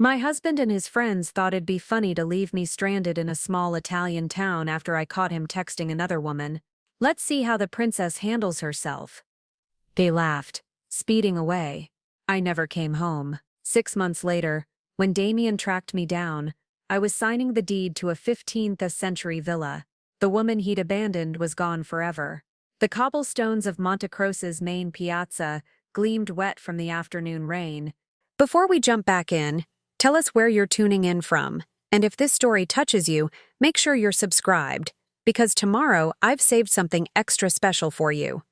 My husband and his friends thought it'd be funny to leave me stranded in a small Italian town after I caught him texting another woman. Let's see how the princess handles herself. They laughed, speeding away. I never came home. 6 months later, when Damian tracked me down, I was signing the deed to a 15th century villa. The woman he'd abandoned was gone forever. The cobblestones of Montecroce's main piazza gleamed wet from the afternoon rain. Before we jump back in, tell us where you're tuning in from, and if this story touches you, make sure you're subscribed, because tomorrow I've saved something extra special for you.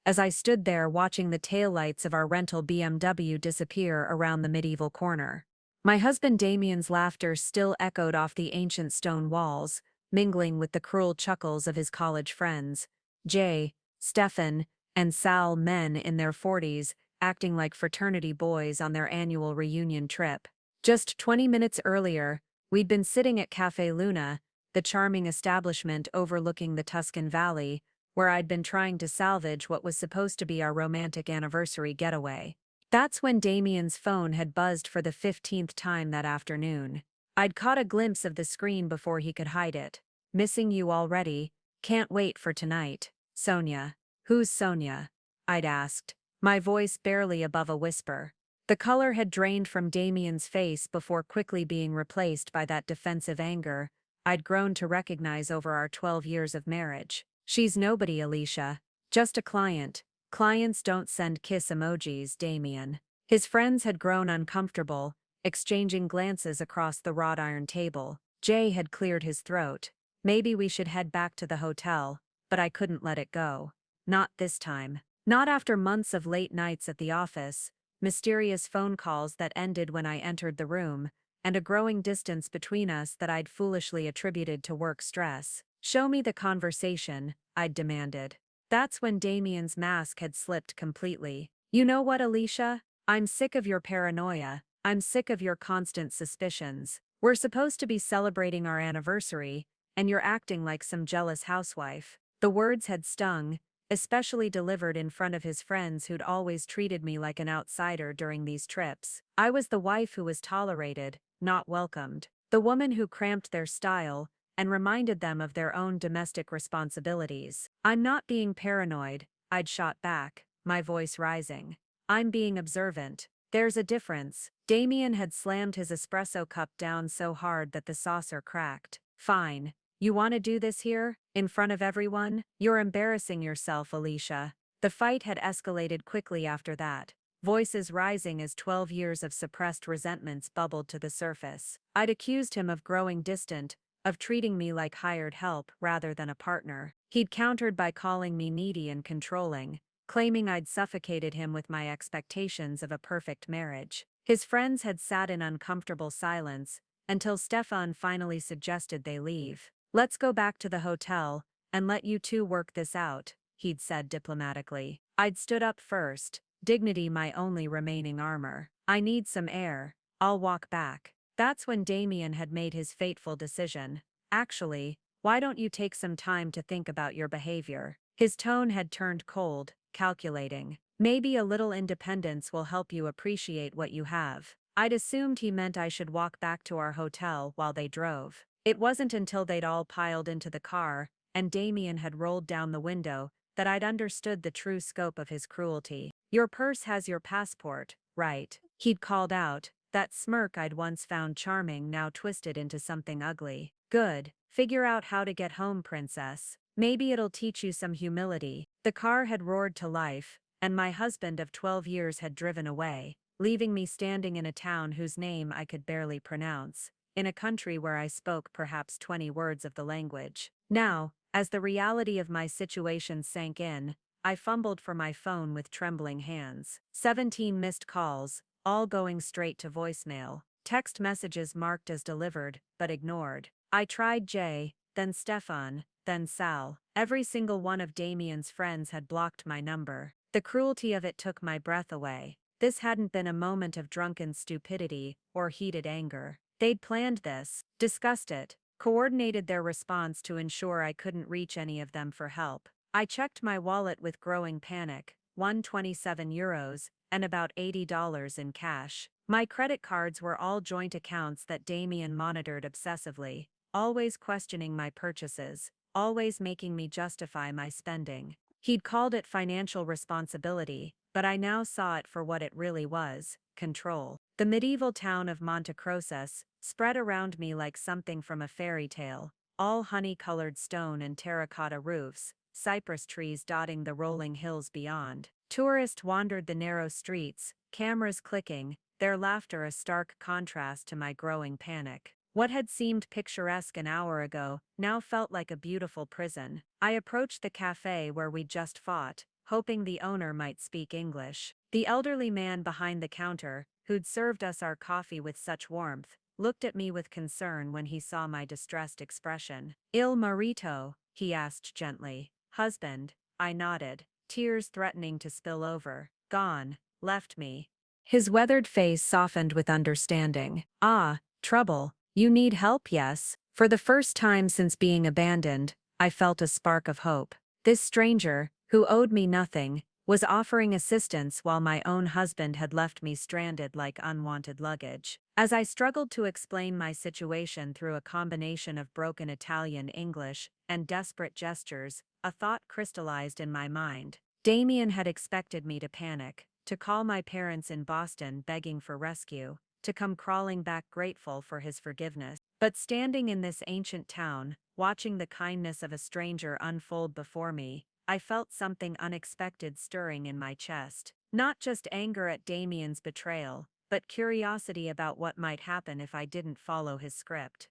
As I stood there watching the taillights of our rental BMW disappear around the medieval corner, my husband Damian's laughter still echoed off the ancient stone walls, mingling with the cruel chuckles of his college friends, Jay, Stefan, and Sal, men in their 40s, acting like fraternity boys on their annual reunion trip. Just 20 minutes earlier, we'd been sitting at Café Luna, the charming establishment overlooking the Tuscan valley, where I'd been trying to salvage what was supposed to be our romantic anniversary getaway. That's when Damian's phone had buzzed for the 15th time that afternoon. I'd caught a glimpse of the screen before he could hide it. Missing you already. Can't wait for tonight. Sonya. Who's Sonya? I'd asked, my voice barely above a whisper. The color had drained from Damian's face before quickly being replaced by that defensive anger I'd grown to recognize over our 12 years of marriage. She's nobody, Alicia. Just a client. Clients don't send kiss emojis, Damian. His friends had grown uncomfortable, exchanging glances across the wrought iron table. Jay had cleared his throat. Maybe we should head back to the hotel, but I couldn't let it go. Not this time. Not after months of late nights at the office, mysterious phone calls that ended when I entered the room, and a growing distance between us that I'd foolishly attributed to work stress. Show me the conversation, I'd demanded. That's when Damian's mask had slipped completely. You know what, Alicia? I'm sick of your paranoia. I'm sick of your constant suspicions. We're supposed to be celebrating our anniversary, and you're acting like some jealous housewife. The words had stung, especially delivered in front of his friends who'd always treated me like an outsider during these trips. I was the wife who was tolerated, not welcomed. The woman who cramped their style and reminded them of their own domestic responsibilities. I'm not being paranoid, I'd shot back, my voice rising. I'm being observant. There's a difference. Damian had slammed his espresso cup down so hard that the saucer cracked. Fine. You want to do this here? In front of everyone? You're embarrassing yourself, Alicia. The fight had escalated quickly after that, voices rising as 12 years of suppressed resentments bubbled to the surface. I'd accused him of growing distant, of treating me like hired help rather than a partner. He'd countered by calling me needy and controlling, claiming I'd suffocated him with my expectations of a perfect marriage. His friends had sat in uncomfortable silence until Stefan finally suggested they leave. Let's go back to the hotel and let you two work this out, he'd said diplomatically. I'd stood up first, dignity my only remaining armor. I need some air. I'll walk back. That's when Damian had made his fateful decision. Actually, why don't you take some time to think about your behavior? His tone had turned cold, calculating. Maybe a little independence will help you appreciate what you have. I'd assumed he meant I should walk back to our hotel while they drove. It wasn't until they'd all piled into the car and Damian had rolled down the window that I'd understood the true scope of his cruelty. Your purse has your passport, right? He'd called out, that smirk I'd once found charming now twisted into something ugly. Good. Figure out how to get home, princess. Maybe it'll teach you some humility. The car had roared to life, and my husband of 12 years had driven away, leaving me standing in a town whose name I could barely pronounce, in a country where I spoke perhaps 20 words of the language. Now, as the reality of my situation sank in, I fumbled for my phone with trembling hands. 17 missed calls, all going straight to voicemail. Text messages marked as delivered, but ignored. I tried Jay, then Stefan, then Sal. Every single one of Damian's friends had blocked my number. The cruelty of it took my breath away. This hadn't been a moment of drunken stupidity or heated anger. They'd planned this, discussed it, coordinated their response to ensure I couldn't reach any of them for help. I checked my wallet with growing panic, €127, and about $80 in cash. My credit cards were all joint accounts that Damian monitored obsessively, always questioning my purchases, always making me justify my spending. He'd called it financial responsibility, but I now saw it for what it really was: control. The medieval town of Montecroce spread around me like something from a fairy tale, all honey-colored stone and terracotta roofs, cypress trees dotting the rolling hills beyond. Tourists wandered the narrow streets, cameras clicking, their laughter a stark contrast to my growing panic. What had seemed picturesque an hour ago now felt like a beautiful prison. I approached the cafe where we'd just fought, hoping the owner might speak English. The elderly man behind the counter, who'd served us our coffee with such warmth, looked at me with concern when he saw my distressed expression. "Il marito?" he asked gently. "Husband," I nodded, tears threatening to spill over. "Gone, left me." His weathered face softened with understanding. "Ah, trouble. You need help, yes?" For the first time since being abandoned, I felt a spark of hope. This stranger, who owed me nothing, was offering assistance while my own husband had left me stranded like unwanted luggage. As I struggled to explain my situation through a combination of broken Italian English and desperate gestures, a thought crystallized in my mind. Damian had expected me to panic, to call my parents in Boston begging for rescue, to come crawling back grateful for his forgiveness. But standing in this ancient town, watching the kindness of a stranger unfold before me, I felt something unexpected stirring in my chest. Not just anger at Damian's betrayal, but curiosity about what might happen if I didn't follow his script.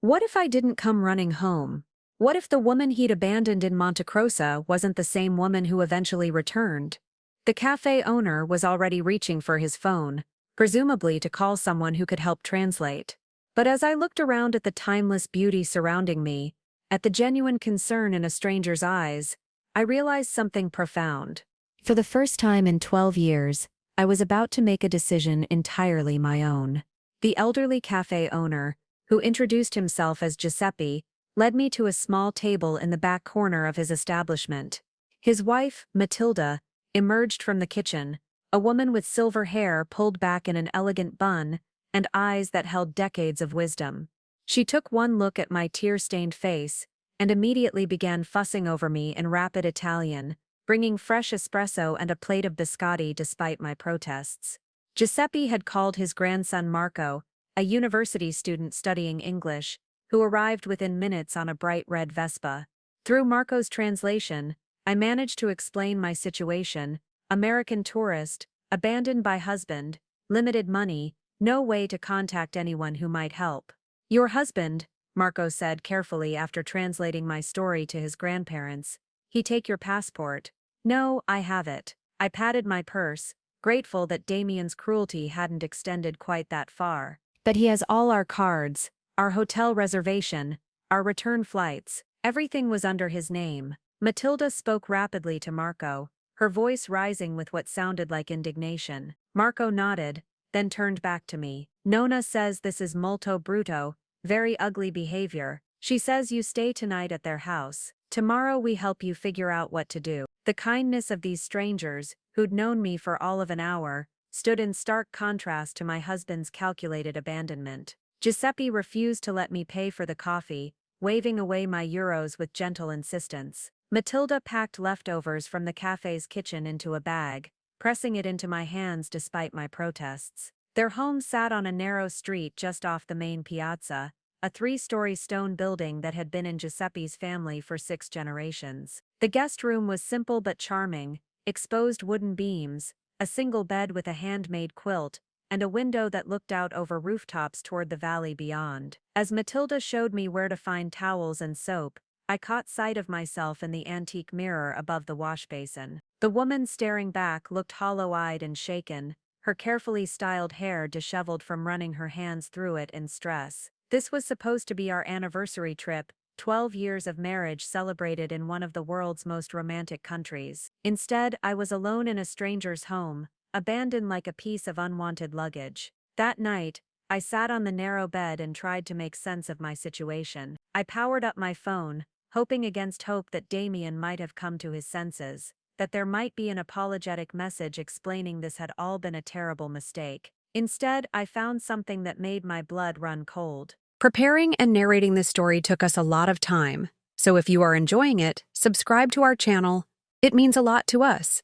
What if I didn't come running home? What if the woman he'd abandoned in Montecroce wasn't the same woman who eventually returned? The cafe owner was already reaching for his phone, presumably to call someone who could help translate. But as I looked around at the timeless beauty surrounding me, at the genuine concern in a stranger's eyes, I realized something profound. For the first time in 12 years, I was about to make a decision entirely my own. The elderly cafe owner, who introduced himself as Giuseppe, led me to a small table in the back corner of his establishment. His wife, Matilda, emerged from the kitchen, a woman with silver hair pulled back in an elegant bun and eyes that held decades of wisdom. She took one look at my tear-stained face and immediately began fussing over me in rapid Italian, bringing fresh espresso and a plate of biscotti despite my protests. Giuseppe had called his grandson Marco, a university student studying English, who arrived within minutes on a bright red Vespa. Through Marco's translation, I managed to explain my situation: American tourist, abandoned by husband, limited money, no way to contact anyone who might help. "Your husband," Marco said carefully after translating my story to his grandparents. "He take your passport?" "No, I have it." I patted my purse, grateful that Damian's cruelty hadn't extended quite that far. "But he has all our cards, our hotel reservation, our return flights. Everything was under his name." Matilda spoke rapidly to Marco, her voice rising with what sounded like indignation. Marco nodded, then turned back to me. "Nonna says this is molto brutto, very ugly behavior. She says you stay tonight at their house. Tomorrow we help you figure out what to do." The kindness of these strangers, who'd known me for all of an hour, stood in stark contrast to my husband's calculated abandonment. Giuseppe refused to let me pay for the coffee, waving away my euros with gentle insistence. Matilda packed leftovers from the cafe's kitchen into a bag, pressing it into my hands despite my protests. Their home sat on a narrow street just off the main piazza, a 3-story stone building that had been in Giuseppe's family for 6 generations. The guest room was simple but charming: exposed wooden beams, a single bed with a handmade quilt, and a window that looked out over rooftops toward the valley beyond. As Matilda showed me where to find towels and soap, I caught sight of myself in the antique mirror above the wash basin. The woman staring back looked hollow-eyed and shaken, her carefully styled hair disheveled from running her hands through it in stress. This was supposed to be our anniversary trip, 12 years of marriage celebrated in one of the world's most romantic countries. Instead, I was alone in a stranger's home, abandoned like a piece of unwanted luggage. That night, I sat on the narrow bed and tried to make sense of my situation. I powered up my phone, hoping against hope that Damian might have come to his senses, that there might be an apologetic message explaining this had all been a terrible mistake. Instead, I found something that made my blood run cold. Preparing and narrating this story took us a lot of time, so if you are enjoying it, subscribe to our channel. It means a lot to us.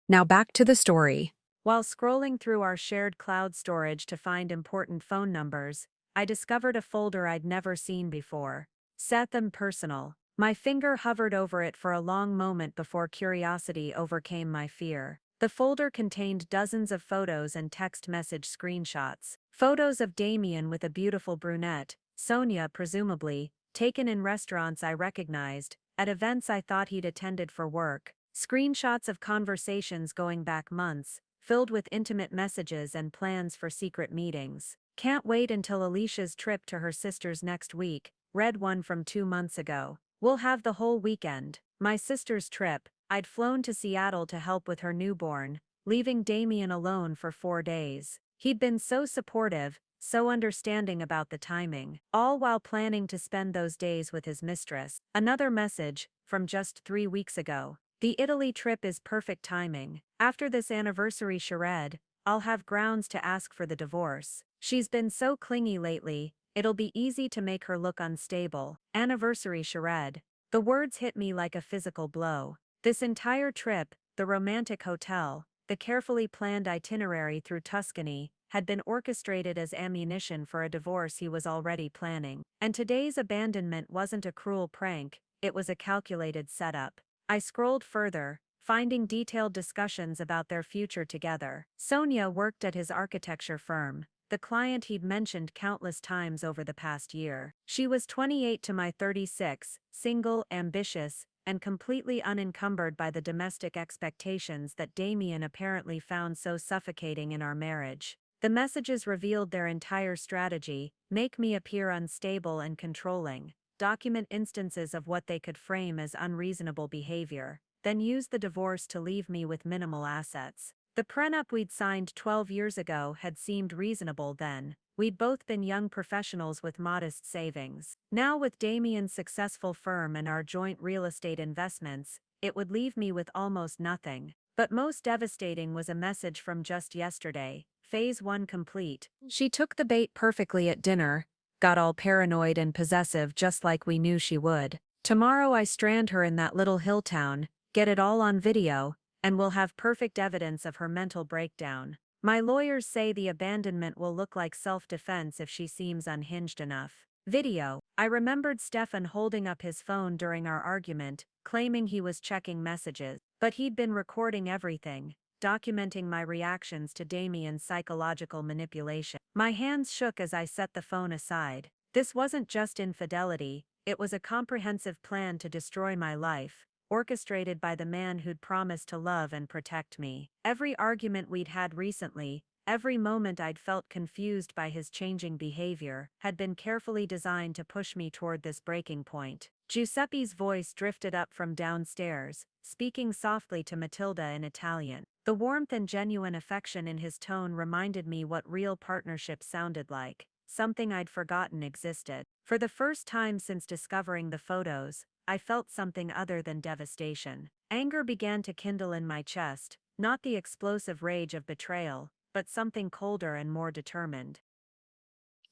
Now back to the story. While scrolling through our shared cloud storage to find important phone numbers, I discovered a folder I'd never seen before. Stefan Personal. My finger hovered over it for a long moment before curiosity overcame my fear. The folder contained dozens of photos and text message screenshots. Photos of Damian with a beautiful brunette, Sonya presumably, taken in restaurants I recognized, at events I thought he'd attended for work. Screenshots of conversations going back months, filled with intimate messages and plans for secret meetings. Can't wait until Alicia's trip to her sister's next week, read one from 2 months ago. We'll have the whole weekend. My sister's trip, I'd flown to Seattle to help with her newborn, leaving Damian alone for 4 days. He'd been so supportive, so understanding about the timing, all while planning to spend those days with his mistress. Another message, from just 3 weeks ago. The Italy trip is perfect timing. After this anniversary charade, I'll have grounds to ask for the divorce. She's been so clingy lately, it'll be easy to make her look unstable. Anniversary charade. The words hit me like a physical blow. This entire trip, the romantic hotel, the carefully planned itinerary through Tuscany, had been orchestrated as ammunition for a divorce he was already planning. And today's abandonment wasn't a cruel prank, it was a calculated setup. I scrolled further, finding detailed discussions about their future together. Sonya worked at his architecture firm, the client he'd mentioned countless times over the past year. She was 28 to my 36, single, ambitious, and completely unencumbered by the domestic expectations that Damian apparently found so suffocating in our marriage. The messages revealed their entire strategy: make me appear unstable and controlling, document instances of what they could frame as unreasonable behavior, then use the divorce to leave me with minimal assets. The prenup we'd signed 12 years ago had seemed reasonable then. We'd both been young professionals with modest savings. Now, with Damian's successful firm and our joint real estate investments, it would leave me with almost nothing. But most devastating was a message from just yesterday: Phase 1 complete. She took the bait perfectly at dinner, got all paranoid and possessive just like we knew she would. Tomorrow I strand her in that little hill town, get it all on video, and we'll have perfect evidence of her mental breakdown. My lawyers say the abandonment will look like self-defense if she seems unhinged enough. Video. I remembered Stefan holding up his phone during our argument, claiming he was checking messages. But he'd been recording everything, documenting my reactions to Damian's psychological manipulation. My hands shook as I set the phone aside. This wasn't just infidelity, it was a comprehensive plan to destroy my life, orchestrated by the man who'd promised to love and protect me. Every argument we'd had recently, every moment I'd felt confused by his changing behavior, had been carefully designed to push me toward this breaking point. Giuseppe's voice drifted up from downstairs, speaking softly to Matilda in Italian. The warmth and genuine affection in his tone reminded me what real partnership sounded like, something I'd forgotten existed. For the first time since discovering the photos, I felt something other than devastation. Anger began to kindle in my chest, not the explosive rage of betrayal, but something colder and more determined.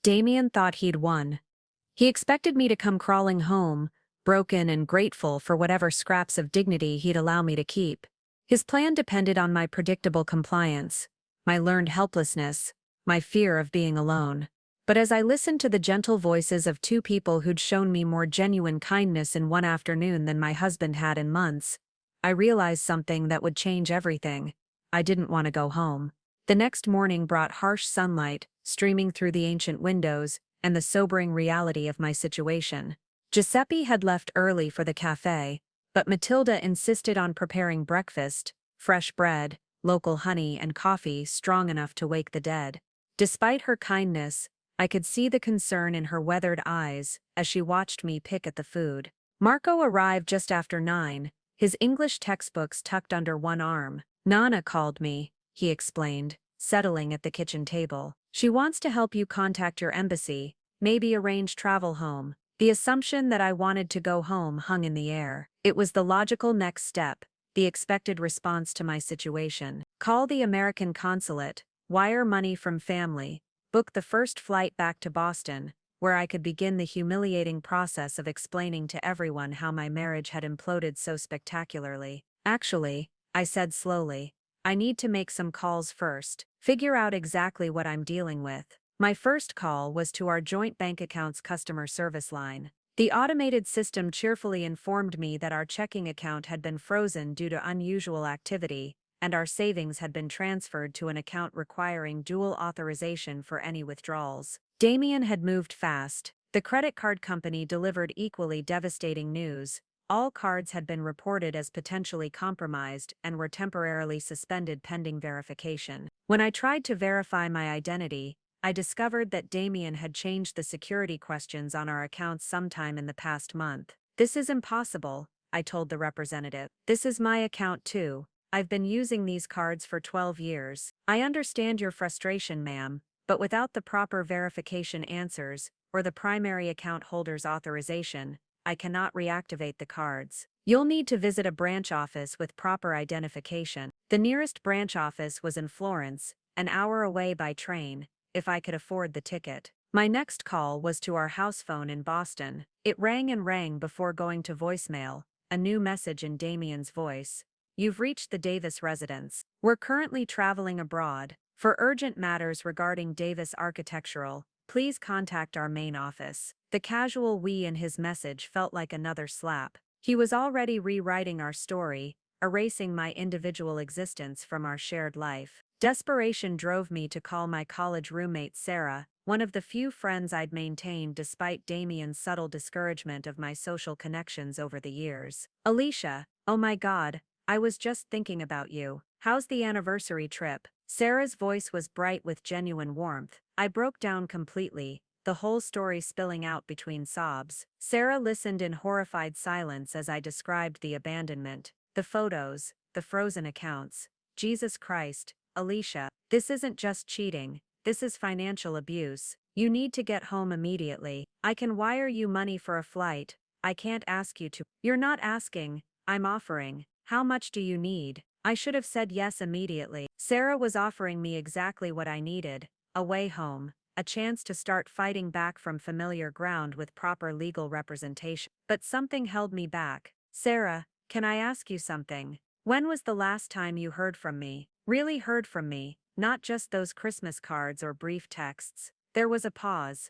Damian thought he'd won. He expected me to come crawling home, broken and grateful for whatever scraps of dignity he'd allow me to keep. His plan depended on my predictable compliance, my learned helplessness, my fear of being alone. But as I listened to the gentle voices of two people who'd shown me more genuine kindness in one afternoon than my husband had in months, I realized something that would change everything. I didn't want to go home. The next morning brought harsh sunlight, streaming through the ancient windows, and the sobering reality of my situation. Giuseppe had left early for the cafe, but Matilda insisted on preparing breakfast: fresh bread, local honey, and coffee strong enough to wake the dead. Despite her kindness, I could see the concern in her weathered eyes as she watched me pick at the food. Marco arrived just after 9, his English textbooks tucked under one arm. "Nana called me," he explained, settling at the kitchen table. "She wants to help you contact your embassy, maybe arrange travel home." The assumption that I wanted to go home hung in the air. It was the logical next step, the expected response to my situation. Call the American consulate, wire money from family, book the first flight back to Boston, where I could begin the humiliating process of explaining to everyone how my marriage had imploded so spectacularly. Actually, I said slowly, I need to make some calls first, figure out exactly what I'm dealing with. My first call was to our joint bank account's customer service line. The automated system cheerfully informed me that our checking account had been frozen due to unusual activity, and our savings had been transferred to an account requiring dual authorization for any withdrawals. Damian had moved fast. The credit card company delivered equally devastating news. All cards had been reported as potentially compromised and were temporarily suspended pending verification. When I tried to verify my identity, I discovered that Damian had changed the security questions on our accounts sometime in the past month. This is impossible, I told the representative. This is my account too. I've been using these cards for 12 years. I understand your frustration, ma'am, but without the proper verification answers, or the primary account holder's authorization, I cannot reactivate the cards. You'll need to visit a branch office with proper identification. The nearest branch office was in Florence, an hour away by train, if I could afford the ticket. My next call was to our house phone in Boston. It rang and rang before going to voicemail, a new message in Damian's voice. You've reached the Davis residence. We're currently traveling abroad. For urgent matters regarding Davis Architectural, please contact our main office. The casual "we" in his message felt like another slap. He was already rewriting our story, erasing my individual existence from our shared life. Desperation drove me to call my college roommate Sarah, one of the few friends I'd maintained despite Damian's subtle discouragement of my social connections over the years. Alicia, oh my God, I was just thinking about you. How's the anniversary trip? Sarah's voice was bright with genuine warmth. I broke down completely, the whole story spilling out between sobs. Sarah listened in horrified silence as I described the abandonment, the photos, the frozen accounts. Jesus Christ, Alicia, this isn't just cheating, this is financial abuse. You need to get home immediately. I can wire you money for a flight. I can't ask you to. You're not asking, I'm offering. How much do you need? I should have said yes immediately. Sarah was offering me exactly what I needed, a way home, a chance to start fighting back from familiar ground with proper legal representation. But something held me back. Sarah, can I ask you something? When was the last time you heard from me? Really heard from me, not just those Christmas cards or brief texts. There was a pause.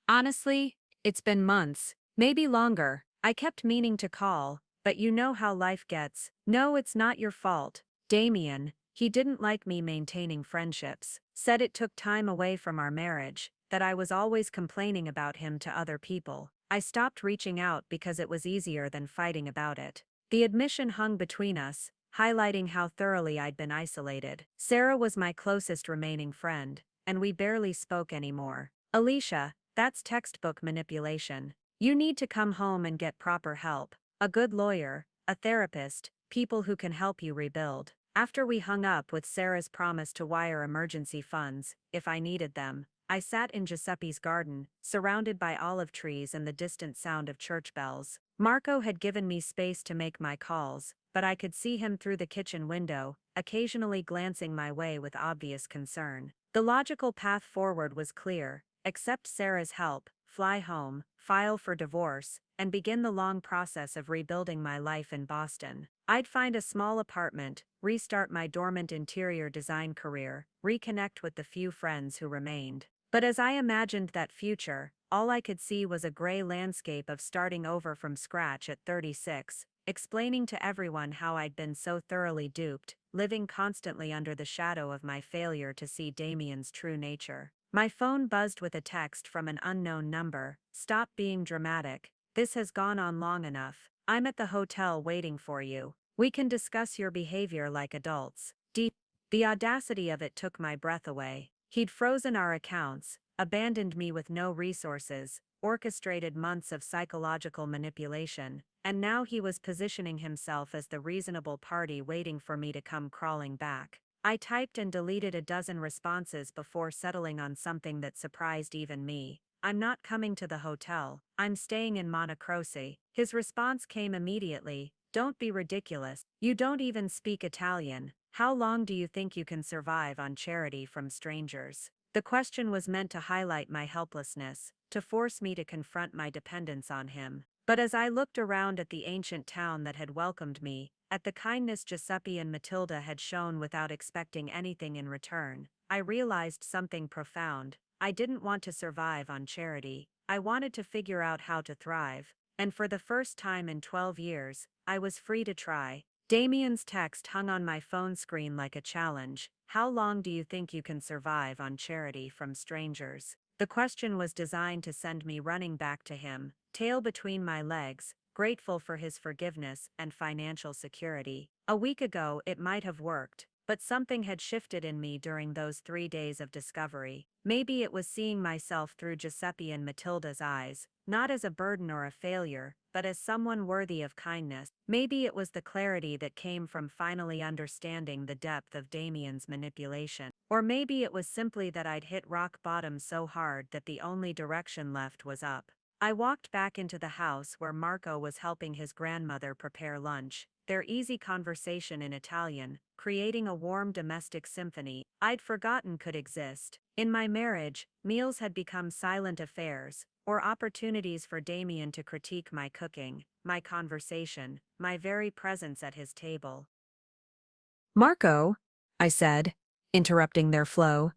Honestly, it's been months, maybe longer. I kept meaning to call, but you know how life gets. No, it's not your fault. Damian, he didn't like me maintaining friendships. Said it took time away from our marriage, that I was always complaining about him to other people. I stopped reaching out because it was easier than fighting about it. The admission hung between us, highlighting how thoroughly I'd been isolated. Sarah was my closest remaining friend, and we barely spoke anymore. Alicia, that's textbook manipulation. You need to come home and get proper help. A good lawyer, a therapist, people who can help you rebuild. After we hung up with Sarah's promise to wire emergency funds, if I needed them, I sat in Giuseppe's garden, surrounded by olive trees and the distant sound of church bells. Marco had given me space to make my calls, but I could see him through the kitchen window, occasionally glancing my way with obvious concern. The logical path forward was clear: accept Sarah's help, fly home, file for divorce, and begin the long process of rebuilding my life in Boston. I'd find a small apartment, restart my dormant interior design career, reconnect with the few friends who remained. But as I imagined that future, all I could see was a gray landscape of starting over from scratch at 36, explaining to everyone how I'd been so thoroughly duped, living constantly under the shadow of my failure to see Damian's true nature. My phone buzzed with a text from an unknown number. Stop being dramatic. This has gone on long enough. I'm at the hotel waiting for you. We can discuss your behavior like adults. The audacity of it took my breath away. He'd frozen our accounts, abandoned me with no resources, orchestrated months of psychological manipulation, and now he was positioning himself as the reasonable party waiting for me to come crawling back. I typed and deleted a dozen responses before settling on something that surprised even me. I'm not coming to the hotel. I'm staying in Montecroce. His response came immediately. Don't be ridiculous. You don't even speak Italian. How long do you think you can survive on charity from strangers? The question was meant to highlight my helplessness, to force me to confront my dependence on him. But as I looked around at the ancient town that had welcomed me, at the kindness Giuseppe and Matilda had shown without expecting anything in return, I realized something profound. I didn't want to survive on charity. I wanted to figure out how to thrive. And for the first time in 12 years, I was free to try. Damian's text hung on my phone screen like a challenge. How long do you think you can survive on charity from strangers? The question was designed to send me running back to him, tail between my legs, grateful for his forgiveness and financial security. A week ago it might have worked, but something had shifted in me during those 3 days of discovery. Maybe it was seeing myself through Giuseppe and Matilda's eyes, not as a burden or a failure, but as someone worthy of kindness. Maybe it was the clarity that came from finally understanding the depth of Damian's manipulation. Or maybe it was simply that I'd hit rock bottom so hard that the only direction left was up. I walked back into the house where Marco was helping his grandmother prepare lunch, their easy conversation in Italian, creating a warm domestic symphony I'd forgotten could exist. In my marriage, meals had become silent affairs, or opportunities for Damian to critique my cooking, my conversation, my very presence at his table. Marco, I said, interrupting their flow,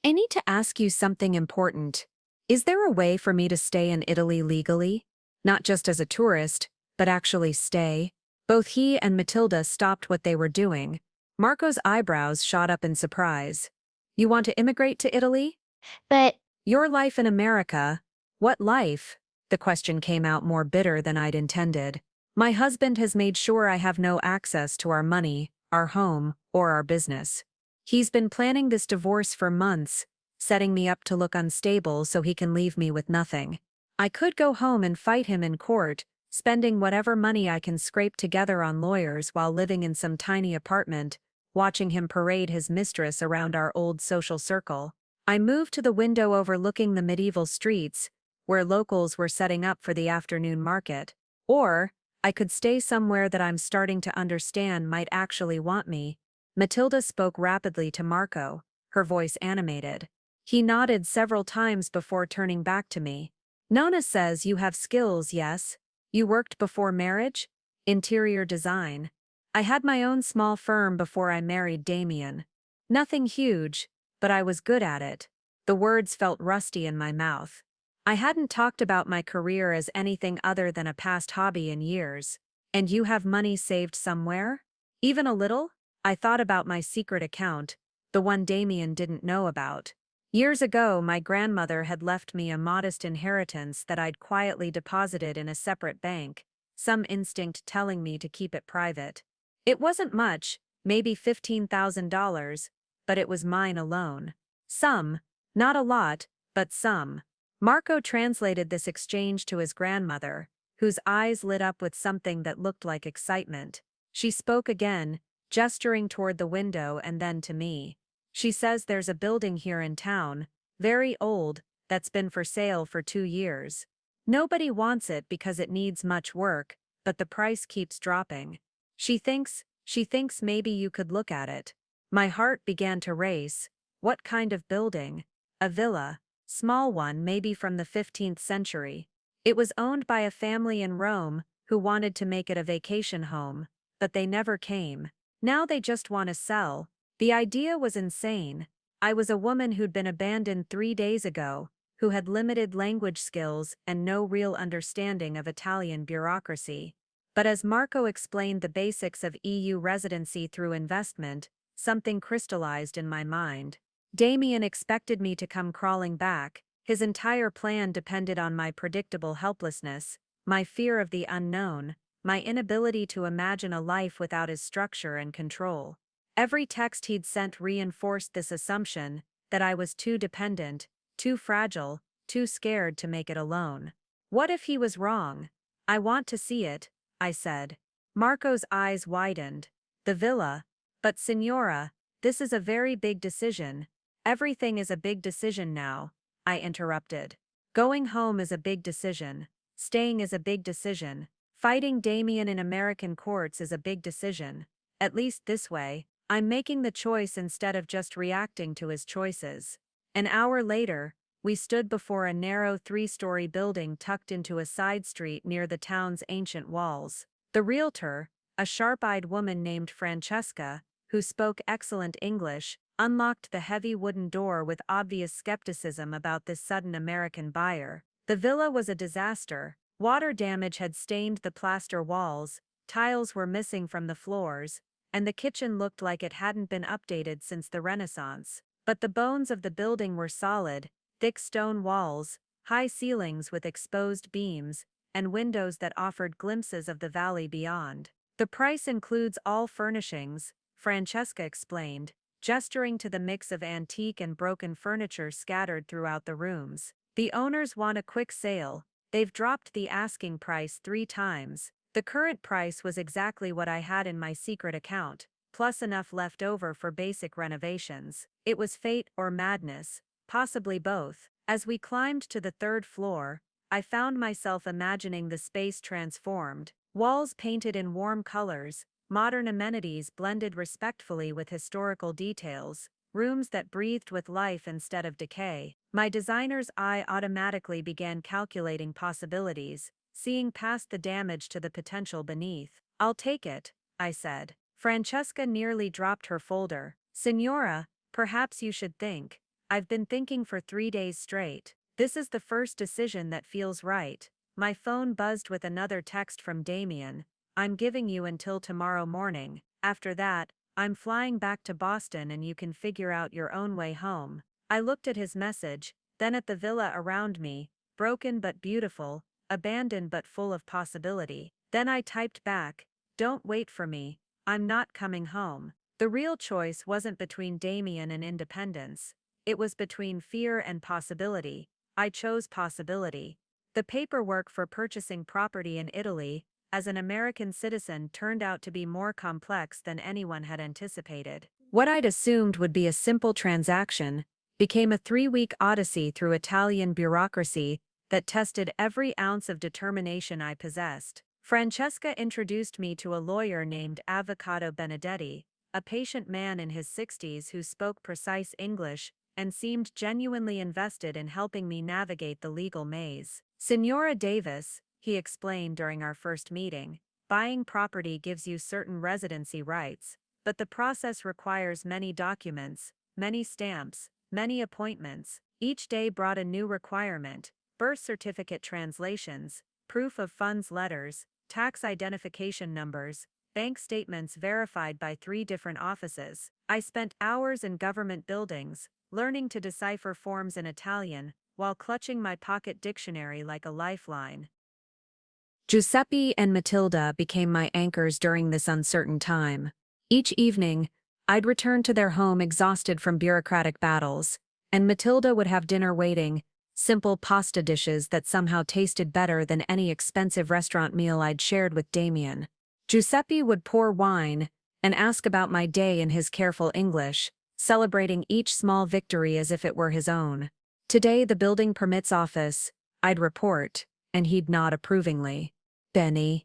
I need to ask you something important. Is there a way for me to stay in Italy legally? Not just as a tourist, but actually stay? Both he and Matilda stopped what they were doing. Marco's eyebrows shot up in surprise. You want to immigrate to Italy? But Your life in America. What life? The question came out more bitter than I'd intended. My husband has made sure I have no access to our money, our home, or our business. He's been planning this divorce for months, setting me up to look unstable so he can leave me with nothing. I could go home and fight him in court, spending whatever money I can scrape together on lawyers while living in some tiny apartment, watching him parade his mistress around our old social circle. I moved to the window overlooking the medieval streets, where locals were setting up for the afternoon market. Or, I could stay somewhere that I'm starting to understand might actually want me. Matilda spoke rapidly to Marco, her voice animated. He nodded several times before turning back to me. Nona says you have skills, yes? You worked before marriage? Interior design. I had my own small firm before I married Damian. Nothing huge, but I was good at it. The words felt rusty in my mouth. I hadn't talked about my career as anything other than a past hobby in years. And you have money saved somewhere? Even a little? I thought about my secret account, the one Damian didn't know about. Years ago, my grandmother had left me a modest inheritance that I'd quietly deposited in a separate bank, some instinct telling me to keep it private. It wasn't much, maybe $15,000, but it was mine alone. Some, not a lot, but some. Marco translated this exchange to his grandmother, whose eyes lit up with something that looked like excitement. She spoke again, gesturing toward the window and then to me. She says there's a building here in town, very old, that's been for sale for 2 years. Nobody wants it because it needs much work, but the price keeps dropping. She thinks maybe you could look at it. My heart began to race. What kind of building? A villa. Small one, maybe from the 15th century. It was owned by a family in Rome who wanted to make it a vacation home, but they never came. Now they just want to sell. The idea was insane. I was a woman who'd been abandoned 3 days ago, who had limited language skills and no real understanding of Italian bureaucracy. But as Marco explained the basics of EU residency through investment, something crystallized in my mind. Damian expected me to come crawling back. His entire plan depended on my predictable helplessness, my fear of the unknown, my inability to imagine a life without his structure and control. Every text he'd sent reinforced this assumption that I was too dependent, too fragile, too scared to make it alone. What if he was wrong? I want to see it, I said. Marco's eyes widened. The villa. But Signora, this is a very big decision. Everything is a big decision now, I interrupted. Going home is a big decision. Staying is a big decision. Fighting Damian in American courts is a big decision. At least this way, I'm making the choice instead of just reacting to his choices. An hour later, we stood before a narrow 3-story building tucked into a side street near the town's ancient walls. The realtor, a sharp-eyed woman named Francesca, who spoke excellent English, unlocked the heavy wooden door with obvious skepticism about this sudden American buyer. The villa was a disaster. Water damage had stained the plaster walls, tiles were missing from the floors, and the kitchen looked like it hadn't been updated since the Renaissance. But the bones of the building were solid: thick stone walls, high ceilings with exposed beams, and windows that offered glimpses of the valley beyond. The price includes all furnishings, Francesca explained, gesturing to the mix of antique and broken furniture scattered throughout the rooms. The owners want a quick sale. They've dropped the asking price 3 times. The current price was exactly what I had in my secret account, plus enough left over for basic renovations. It was fate or madness, possibly both. As we climbed to the 3rd floor, I found myself imagining the space transformed, walls painted in warm colors, modern amenities blended respectfully with historical details, rooms that breathed with life instead of decay. My designer's eye automatically began calculating possibilities, seeing past the damage to the potential beneath. "I'll take it," I said. Francesca nearly dropped her folder. "Signora, perhaps you should think. I've been thinking for 3 days straight. This is the first decision that feels right." My phone buzzed with another text from Damian. "I'm giving you until tomorrow morning. After that, I'm flying back to Boston and you can figure out your own way home." I looked at his message, then at the villa around me, broken but beautiful, abandoned but full of possibility. Then I typed back, "Don't wait for me. I'm not coming home." The real choice wasn't between Damian and independence. It was between fear and possibility. I chose possibility. The paperwork for purchasing property in Italy, as an American citizen, turned out to be more complex than anyone had anticipated. What I'd assumed would be a simple transaction became a 3-week odyssey through Italian bureaucracy that tested every ounce of determination I possessed. Francesca introduced me to a lawyer named Avvocato Benedetti, a patient man in his 60s who spoke precise English and seemed genuinely invested in helping me navigate the legal maze. "Signora Davis," he explained during our first meeting, "buying property gives you certain residency rights, but the process requires many documents, many stamps, many appointments. Each day brought a new requirement: birth certificate translations, proof of funds letters, tax identification numbers, bank statements verified by 3 different offices." I spent hours in government buildings, learning to decipher forms in Italian, while clutching my pocket dictionary like a lifeline. Giuseppe and Matilda became my anchors during this uncertain time. Each evening, I'd return to their home exhausted from bureaucratic battles, and Matilda would have dinner waiting, simple pasta dishes that somehow tasted better than any expensive restaurant meal I'd shared with Damian. Giuseppe would pour wine and ask about my day in his careful English, celebrating each small victory as if it were his own. "Today the building permits office," I'd report, and he'd nod approvingly. Benny.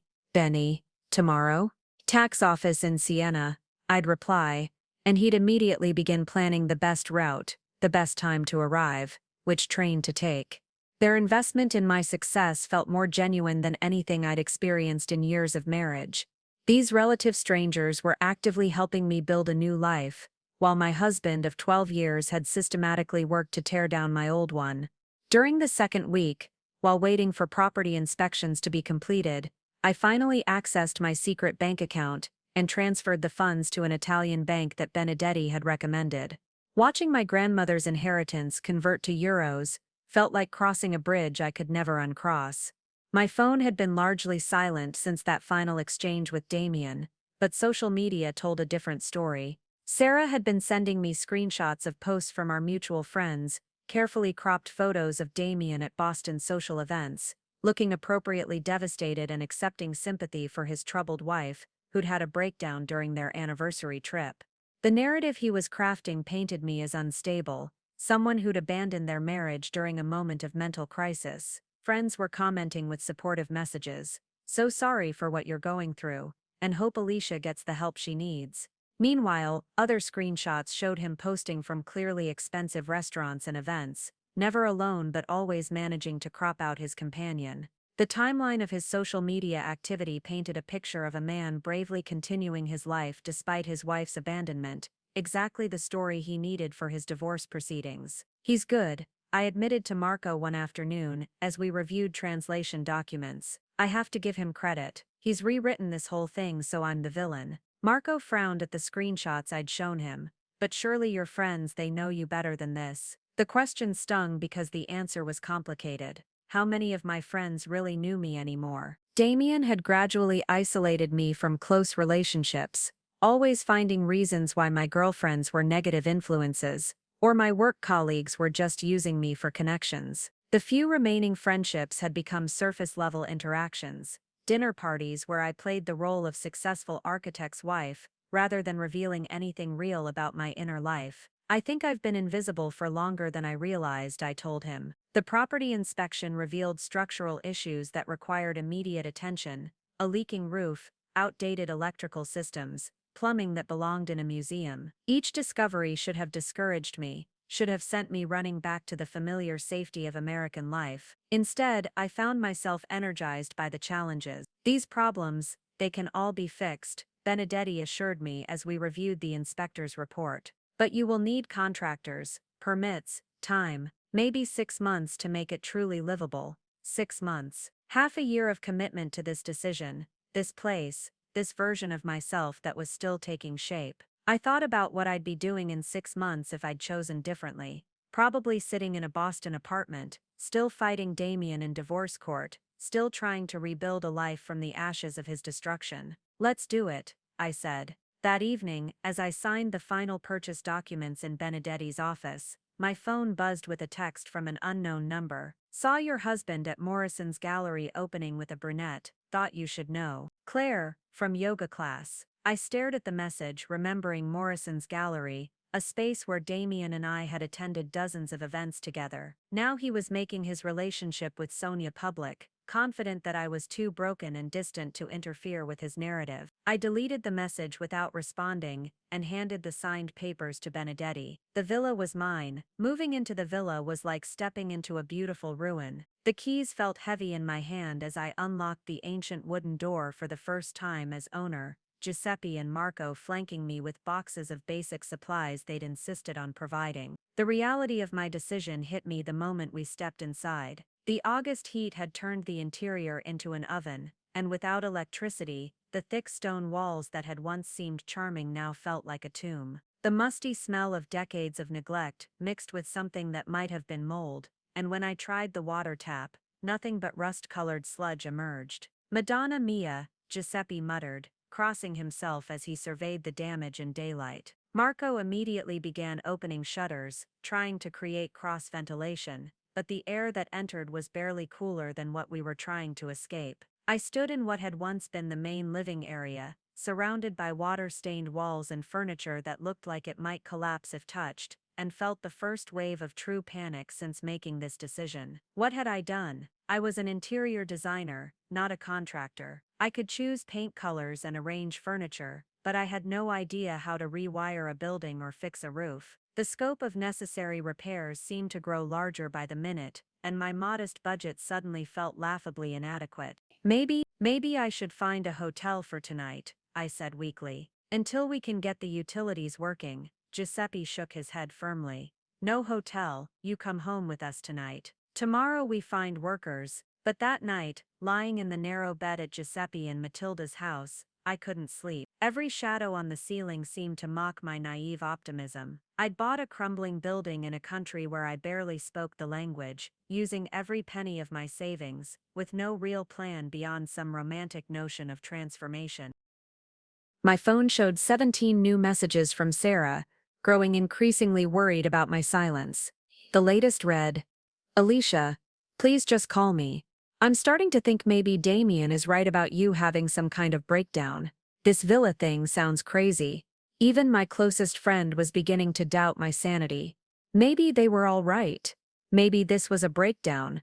"Tomorrow?" "Tax office in Siena," I'd reply, and he'd immediately begin planning the best route, the best time to arrive, which train to take. Their investment in my success felt more genuine than anything I'd experienced in years of marriage. These relative strangers were actively helping me build a new life, while my husband of 12 years had systematically worked to tear down my old one. During the 2nd week, while waiting for property inspections to be completed, I finally accessed my secret bank account and transferred the funds to an Italian bank that Benedetti had recommended. Watching my grandmother's inheritance convert to euros felt like crossing a bridge I could never uncross. My phone had been largely silent since that final exchange with Damian, but social media told a different story. Sarah had been sending me screenshots of posts from our mutual friends, carefully cropped photos of Damian at Boston social events, looking appropriately devastated and accepting sympathy for his troubled wife, who'd had a breakdown during their anniversary trip. The narrative he was crafting painted me as unstable, someone who'd abandoned their marriage during a moment of mental crisis. Friends were commenting with supportive messages: "So sorry for what you're going through, and hope Alicia gets the help she needs." Meanwhile, other screenshots showed him posting from clearly expensive restaurants and events, never alone but always managing to crop out his companion. The timeline of his social media activity painted a picture of a man bravely continuing his life despite his wife's abandonment, exactly the story he needed for his divorce proceedings. "He's good," I admitted to Marco one afternoon, as we reviewed translation documents. "I have to give him credit. He's rewritten this whole thing so I'm the villain." Marco frowned at the screenshots I'd shown him. "But surely your friends, they know you better than this." The question stung because the answer was complicated. How many of my friends really knew me anymore? Damian had gradually isolated me from close relationships, always finding reasons why my girlfriends were negative influences, or my work colleagues were just using me for connections. The few remaining friendships had become surface-level interactions, dinner parties where I played the role of successful architect's wife, rather than revealing anything real about my inner life. "I think I've been invisible for longer than I realized," I told him. The property inspection revealed structural issues that required immediate attention: a leaking roof, outdated electrical systems, plumbing that belonged in a museum. Each discovery should have discouraged me, should have sent me running back to the familiar safety of American life. Instead, I found myself energized by the challenges. "These problems, they can all be fixed," Benedetti assured me as we reviewed the inspector's report. "But you will need contractors, permits, time, maybe 6 months to make it truly livable." 6 months. Half a year of commitment to this decision, this place, this version of myself that was still taking shape. I thought about what I'd be doing in 6 months if I'd chosen differently. Probably sitting in a Boston apartment, still fighting Damian in divorce court, still trying to rebuild a life from the ashes of his destruction. "Let's do it," I said. That evening, as I signed the final purchase documents in Benedetti's office, my phone buzzed with a text from an unknown number. "Saw your husband at Morrison's gallery opening with a brunette, thought you should know. Claire, from yoga class." I stared at the message, remembering Morrison's gallery, a space where Damian and I had attended dozens of events together. Now he was making his relationship with Sonya public, confident that I was too broken and distant to interfere with his narrative. I deleted the message without responding, and handed the signed papers to Benedetti. The villa was mine. Moving into the villa was like stepping into a beautiful ruin. The keys felt heavy in my hand as I unlocked the ancient wooden door for the first time as owner, Giuseppe and Marco flanking me with boxes of basic supplies they'd insisted on providing. The reality of my decision hit me the moment we stepped inside. The August heat had turned the interior into an oven, and without electricity, the thick stone walls that had once seemed charming now felt like a tomb. The musty smell of decades of neglect mixed with something that might have been mold, and when I tried the water tap, nothing but rust-colored sludge emerged. "Madonna mia," Giuseppe muttered, crossing himself as he surveyed the damage in daylight. Marco immediately began opening shutters, trying to create cross-ventilation, but the air that entered was barely cooler than what we were trying to escape. I stood in what had once been the main living area, surrounded by water-stained walls and furniture that looked like it might collapse if touched, and felt the first wave of true panic since making this decision. What had I done? I was an interior designer, not a contractor. I could choose paint colors and arrange furniture, but I had no idea how to rewire a building or fix a roof. The scope of necessary repairs seemed to grow larger by the minute, and my modest budget suddenly felt laughably inadequate. Maybe I should find a hotel for tonight," I said weakly. "Until we can get the utilities working." Giuseppe shook his head firmly. "No hotel, you come home with us tonight. Tomorrow we find workers." But that night, lying in the narrow bed at Giuseppe and Matilda's house, I couldn't sleep. Every shadow on the ceiling seemed to mock my naive optimism. I'd bought a crumbling building in a country where I barely spoke the language, using every penny of my savings, with no real plan beyond some romantic notion of transformation. My phone showed 17 new messages from Sarah, growing increasingly worried about my silence. The latest read, "Alicia, please just call me. I'm starting to think maybe Damian is right about you having some kind of breakdown. This villa thing sounds crazy." Even my closest friend was beginning to doubt my sanity. Maybe they were all right. Maybe this was a breakdown.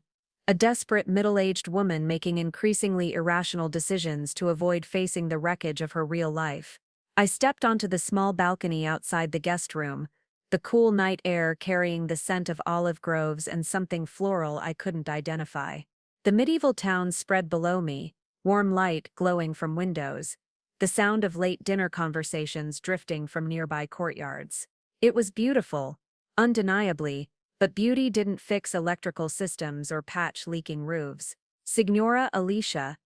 A desperate middle-aged woman making increasingly irrational decisions to avoid facing the wreckage of her real life. I stepped onto the small balcony outside the guest room, the cool night air carrying the scent of olive groves and something floral I couldn't identify. The medieval town spread below me, warm light glowing from windows, the sound of late dinner conversations drifting from nearby courtyards. It was beautiful, undeniably, but beauty didn't fix electrical systems or patch leaking roofs. Signora Alicia,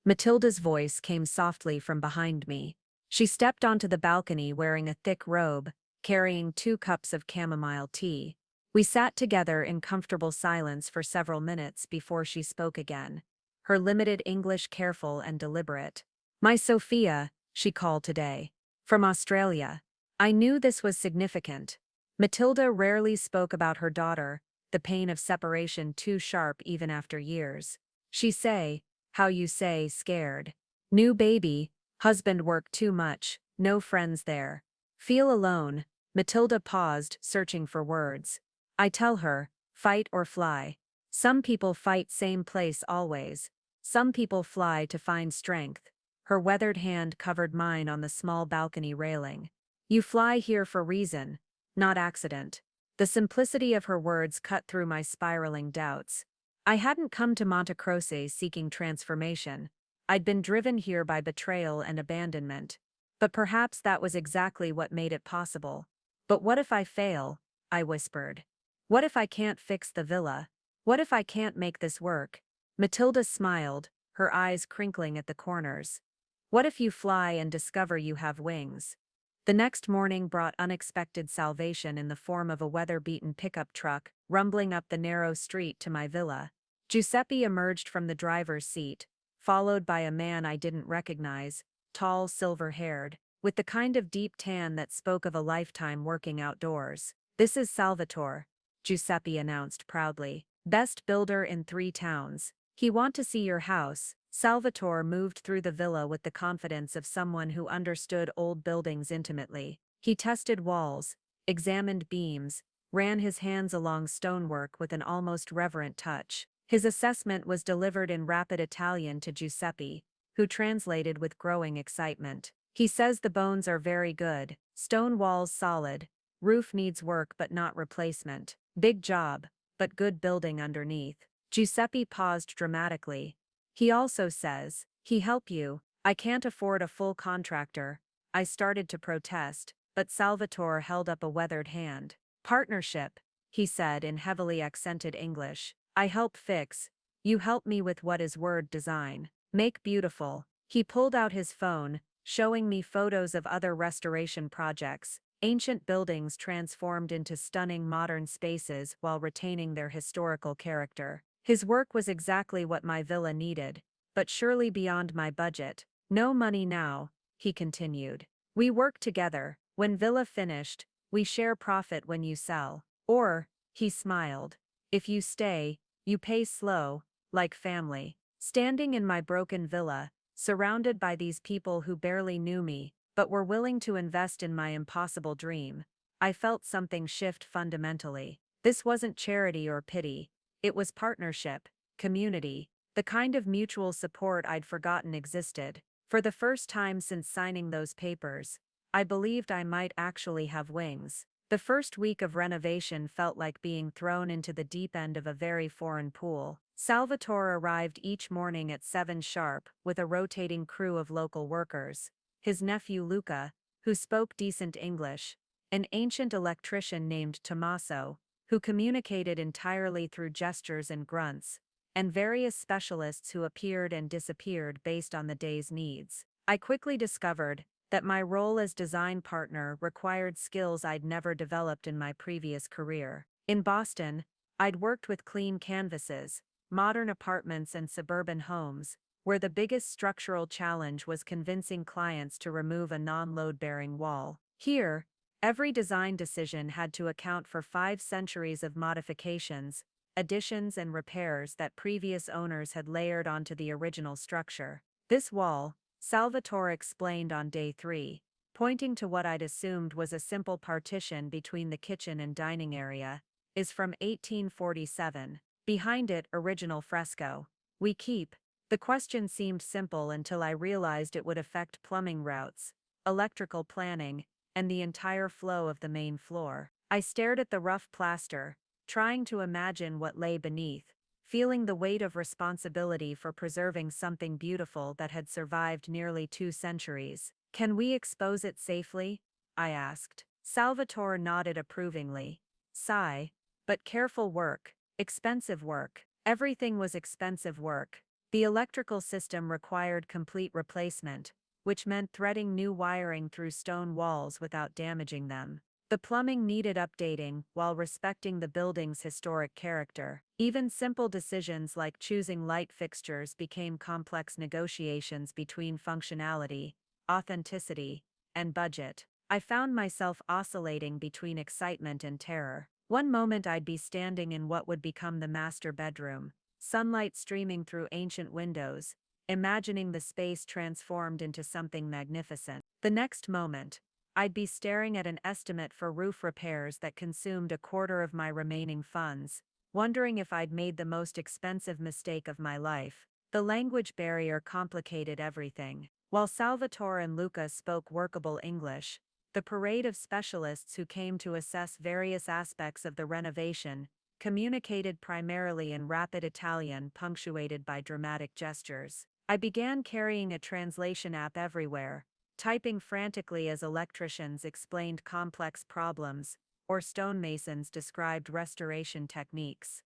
Matilda's voice came softly from behind me. She stepped onto the balcony wearing a thick robe, carrying 2 cups of chamomile tea. We sat together in comfortable silence for several minutes before she spoke again, her limited English careful and deliberate. "My Sophia," she called today. "From Australia." I knew this was significant. Matilda rarely spoke about her daughter, the pain of separation too sharp even after years. She say, "How you say, scared. New baby, husband work too much, no friends there. Feel alone." Matilda paused, searching for words. I tell her, fight or fly. Some people fight same place always. Some people fly to find strength. Her weathered hand covered mine on the small balcony railing. "You fly here for reason, not accident." The simplicity of her words cut through my spiraling doubts. I hadn't come to Montecroce seeking transformation. I'd been driven here by betrayal and abandonment. But perhaps that was exactly what made it possible. "But what if I fail?" I whispered. "What if I can't fix the villa? What if I can't make this work?" Matilda smiled, her eyes crinkling at the corners. "What if you fly and discover you have wings?" The next morning brought unexpected salvation in the form of a weather-beaten pickup truck rumbling up the narrow street to my villa. Giuseppe emerged from the driver's seat, followed by a man I didn't recognize, tall, silver-haired, with the kind of deep tan that spoke of a lifetime working outdoors. "This is Salvatore," Giuseppe announced proudly. "Best builder in 3 towns. He want to see your house." Salvatore moved through the villa with the confidence of someone who understood old buildings intimately. He tested walls, examined beams, ran his hands along stonework with an almost reverent touch. His assessment was delivered in rapid Italian to Giuseppe, who translated with growing excitement. "He says the bones are very good, stone walls solid, roof needs work but not replacement. Big job, but good building underneath." Giuseppe paused dramatically. "He also says, he help you." "I can't afford a full contractor." I started to protest, but Salvatore held up a weathered hand. "Partnership," he said in heavily accented English. "I help fix, you help me with what is word design. Make beautiful." He pulled out his phone, showing me photos of other restoration projects, ancient buildings transformed into stunning modern spaces while retaining their historical character. His work was exactly what my villa needed, but surely beyond my budget. "No money now," he continued. "We work together. When villa finished, we share profit when you sell. Or," he smiled, "if you stay, you pay slow, like family." Standing in my broken villa, surrounded by these people who barely knew me, but were willing to invest in my impossible dream, I felt something shift fundamentally. This wasn't charity or pity. It was partnership, community, the kind of mutual support I'd forgotten existed. For the first time since signing those papers, I believed I might actually have wings. The first week of renovation felt like being thrown into the deep end of a very foreign pool. Salvatore arrived each morning at 7 sharp with a rotating crew of local workers. His nephew Luca, who spoke decent English, an ancient electrician named Tommaso, who communicated entirely through gestures and grunts, and various specialists who appeared and disappeared based on the day's needs. I quickly discovered that my role as design partner required skills I'd never developed in my previous career. In Boston, I'd worked with clean canvases, modern apartments and suburban homes, where the biggest structural challenge was convincing clients to remove a non-load-bearing wall. Here, every design decision had to account for 5 centuries of modifications, additions and repairs that previous owners had layered onto the original structure. "This wall," Salvatore explained on day 3, pointing to what I'd assumed was a simple partition between the kitchen and dining area, "is from 1847. Behind it, original fresco. We keep." The question seemed simple until I realized it would affect plumbing routes, electrical planning, and the entire flow of the main floor. I stared at the rough plaster, trying to imagine what lay beneath, feeling the weight of responsibility for preserving something beautiful that had survived nearly 2 centuries. "Can we expose it safely?" I asked. Salvatore nodded approvingly. "Sigh. But careful work, expensive work." Everything was expensive work. The electrical system required complete replacement, which meant threading new wiring through stone walls without damaging them. The plumbing needed updating while respecting the building's historic character. Even simple decisions like choosing light fixtures became complex negotiations between functionality, authenticity, and budget. I found myself oscillating between excitement and terror. One moment I'd be standing in what would become the master bedroom, sunlight streaming through ancient windows, imagining the space transformed into something magnificent. The next moment, I'd be staring at an estimate for roof repairs that consumed a quarter of my remaining funds, wondering if I'd made the most expensive mistake of my life. The language barrier complicated everything. While Salvatore and Luca spoke workable English, the parade of specialists who came to assess various aspects of the renovation communicated primarily in rapid Italian punctuated by dramatic gestures. I began carrying a translation app everywhere, typing frantically as electricians explained complex problems or stonemasons described restoration techniques.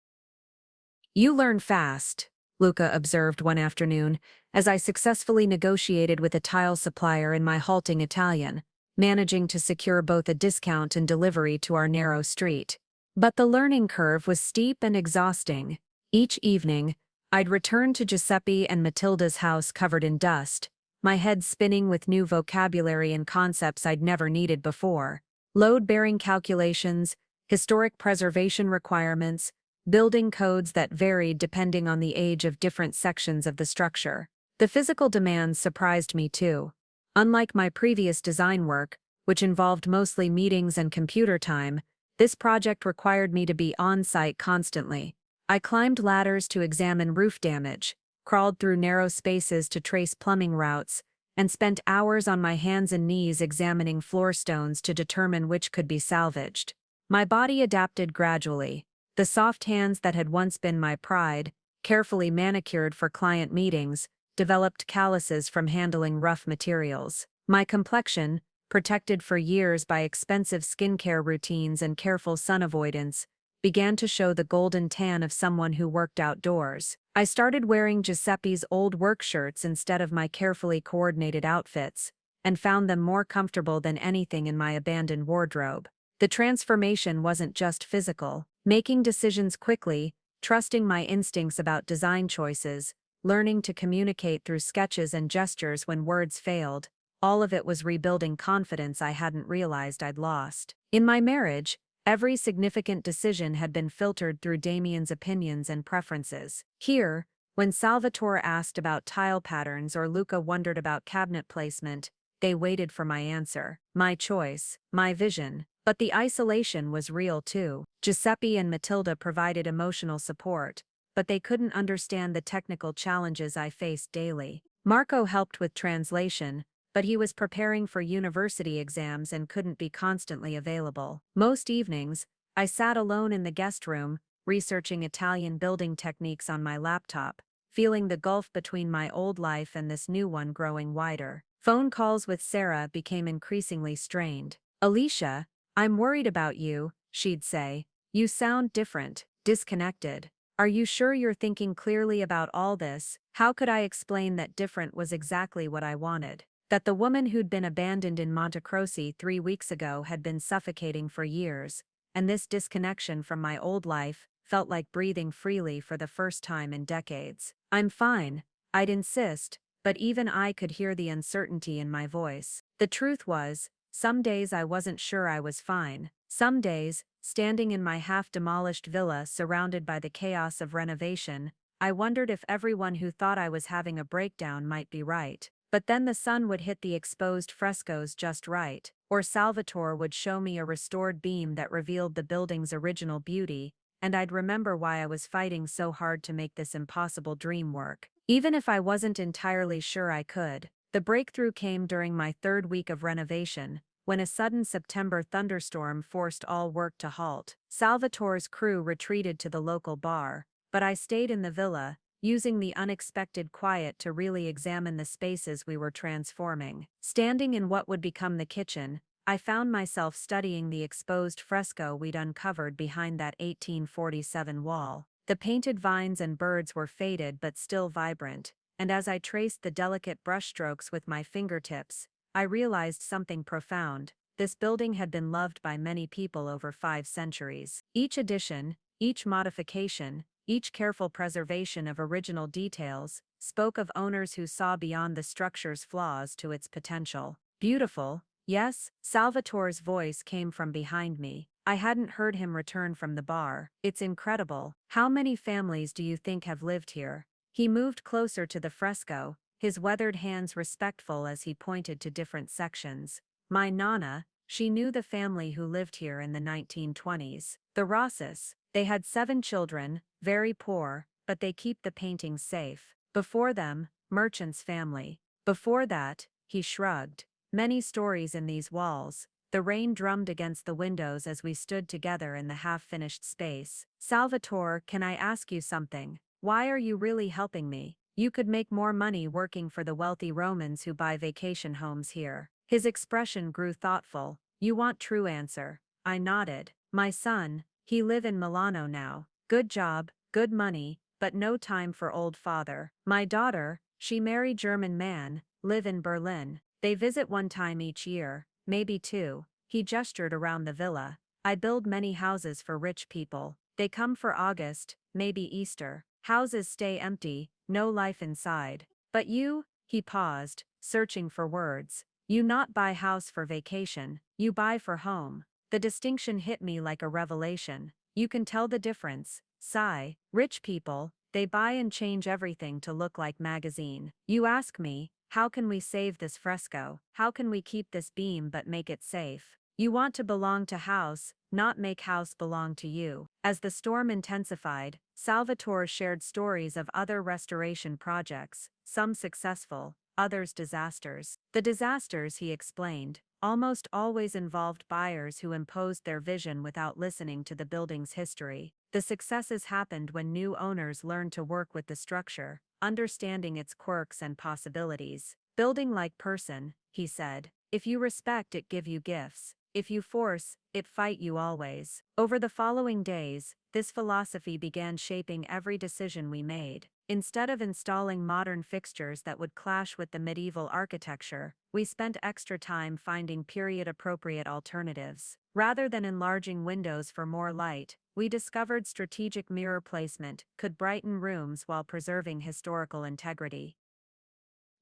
"You learn fast," Luca observed one afternoon, as I successfully negotiated with a tile supplier in my halting Italian, managing to secure both a discount and delivery to our narrow street. But the learning curve was steep and exhausting. Each evening, I'd return to Giuseppe and Matilda's house covered in dust, my head spinning with new vocabulary and concepts I'd never needed before. Load-bearing calculations, historic preservation requirements, building codes that varied depending on the age of different sections of the structure. The physical demands surprised me too. Unlike my previous design work, which involved mostly meetings and computer time, this project required me to be on-site constantly. I climbed ladders to examine roof damage, crawled through narrow spaces to trace plumbing routes, and spent hours on my hands and knees examining floor stones to determine which could be salvaged. My body adapted gradually. The soft hands that had once been my pride, carefully manicured for client meetings, developed calluses from handling rough materials. My complexion, protected for years by expensive skincare routines and careful sun avoidance, began to show the golden tan of someone who worked outdoors. I started wearing Giuseppe's old work shirts instead of my carefully coordinated outfits, and found them more comfortable than anything in my abandoned wardrobe. The transformation wasn't just physical. Making decisions quickly, trusting my instincts about design choices, learning to communicate through sketches and gestures when words failed, all of it was rebuilding confidence I hadn't realized I'd lost. In my marriage, every significant decision had been filtered through Damian's opinions and preferences. Here, when Salvatore asked about tile patterns or Luca wondered about cabinet placement, they waited for my answer, my choice, my vision. But the isolation was real too. Giuseppe and Matilda provided emotional support, but they couldn't understand the technical challenges I faced daily. Marco helped with translation, but he was preparing for university exams and couldn't be constantly available. Most evenings, I sat alone in the guest room, researching Italian building techniques on my laptop, feeling the gulf between my old life and this new one growing wider. Phone calls with Sarah became increasingly strained. "Alicia, I'm worried about you," she'd say. "You sound different, disconnected. Are you sure you're thinking clearly about all this?" How could I explain that different was exactly what I wanted? That the woman who'd been abandoned in Montecroce 3 weeks ago had been suffocating for years, and this disconnection from my old life felt like breathing freely for the first time in decades. "I'm fine," I'd insist, but even I could hear the uncertainty in my voice. The truth was, some days I wasn't sure I was fine. Some days, standing in my half-demolished villa surrounded by the chaos of renovation, I wondered if everyone who thought I was having a breakdown might be right. But then the sun would hit the exposed frescoes just right, or Salvatore would show me a restored beam that revealed the building's original beauty, and I'd remember why I was fighting so hard to make this impossible dream work. Even if I wasn't entirely sure I could, The breakthrough came during my third week of renovation, when a sudden September thunderstorm forced all work to halt. Salvatore's crew retreated to the local bar, but I stayed in the villa, using the unexpected quiet to really examine the spaces we were transforming. Standing in what would become the kitchen, I found myself studying the exposed fresco we'd uncovered behind that 1847 wall. The painted vines and birds were faded but still vibrant, and as I traced the delicate brushstrokes with my fingertips, I realized something profound. This building had been loved by many people over 5 centuries. Each addition, each modification, each careful preservation of original details, spoke of owners who saw beyond the structure's flaws to its potential. Beautiful, yes, Salvatore's voice came from behind me. I hadn't heard him return from the bar. It's incredible. How many families do you think have lived here? He moved closer to the fresco, his weathered hands respectful as he pointed to different sections. My nonna, she knew the family who lived here in the 1920s. The Rosses. They had 7 children, very poor, but they keep the paintings safe. Before them, merchant's family. Before that, he shrugged. Many stories in these walls. The rain drummed against the windows as we stood together in the half-finished space. Salvatore, can I ask you something? Why are you really helping me? You could make more money working for the wealthy Romans who buy vacation homes here. His expression grew thoughtful. You want true answer. I nodded. My son, he live in Milano now. Good job, good money, but no time for old father. My daughter, she marry German man, live in Berlin. They visit 1 time each year, maybe 2. He gestured around the villa. I build many houses for rich people. They come for August, maybe Easter. Houses stay empty, no life inside. But you, he paused, searching for words. You not buy house for vacation, you buy for home. The distinction hit me like a revelation. You can tell the difference. Sigh. Rich people, they buy and change everything to look like magazine. You ask me, how can we save this fresco? How can we keep this beam but make it safe? You want to belong to house, not make house belong to you. As the storm intensified, Salvatore shared stories of other restoration projects, some successful, others disasters. The disasters, he explained, almost always involved buyers who imposed their vision without listening to the building's history. The successes happened when new owners learned to work with the structure, understanding its quirks and possibilities. Building like person, he said. If you respect it, give you gifts. If you force, it fight you always. Over the following days, this philosophy began shaping every decision we made. Instead of installing modern fixtures that would clash with the medieval architecture, we spent extra time finding period-appropriate alternatives. Rather than enlarging windows for more light, we discovered strategic mirror placement could brighten rooms while preserving historical integrity.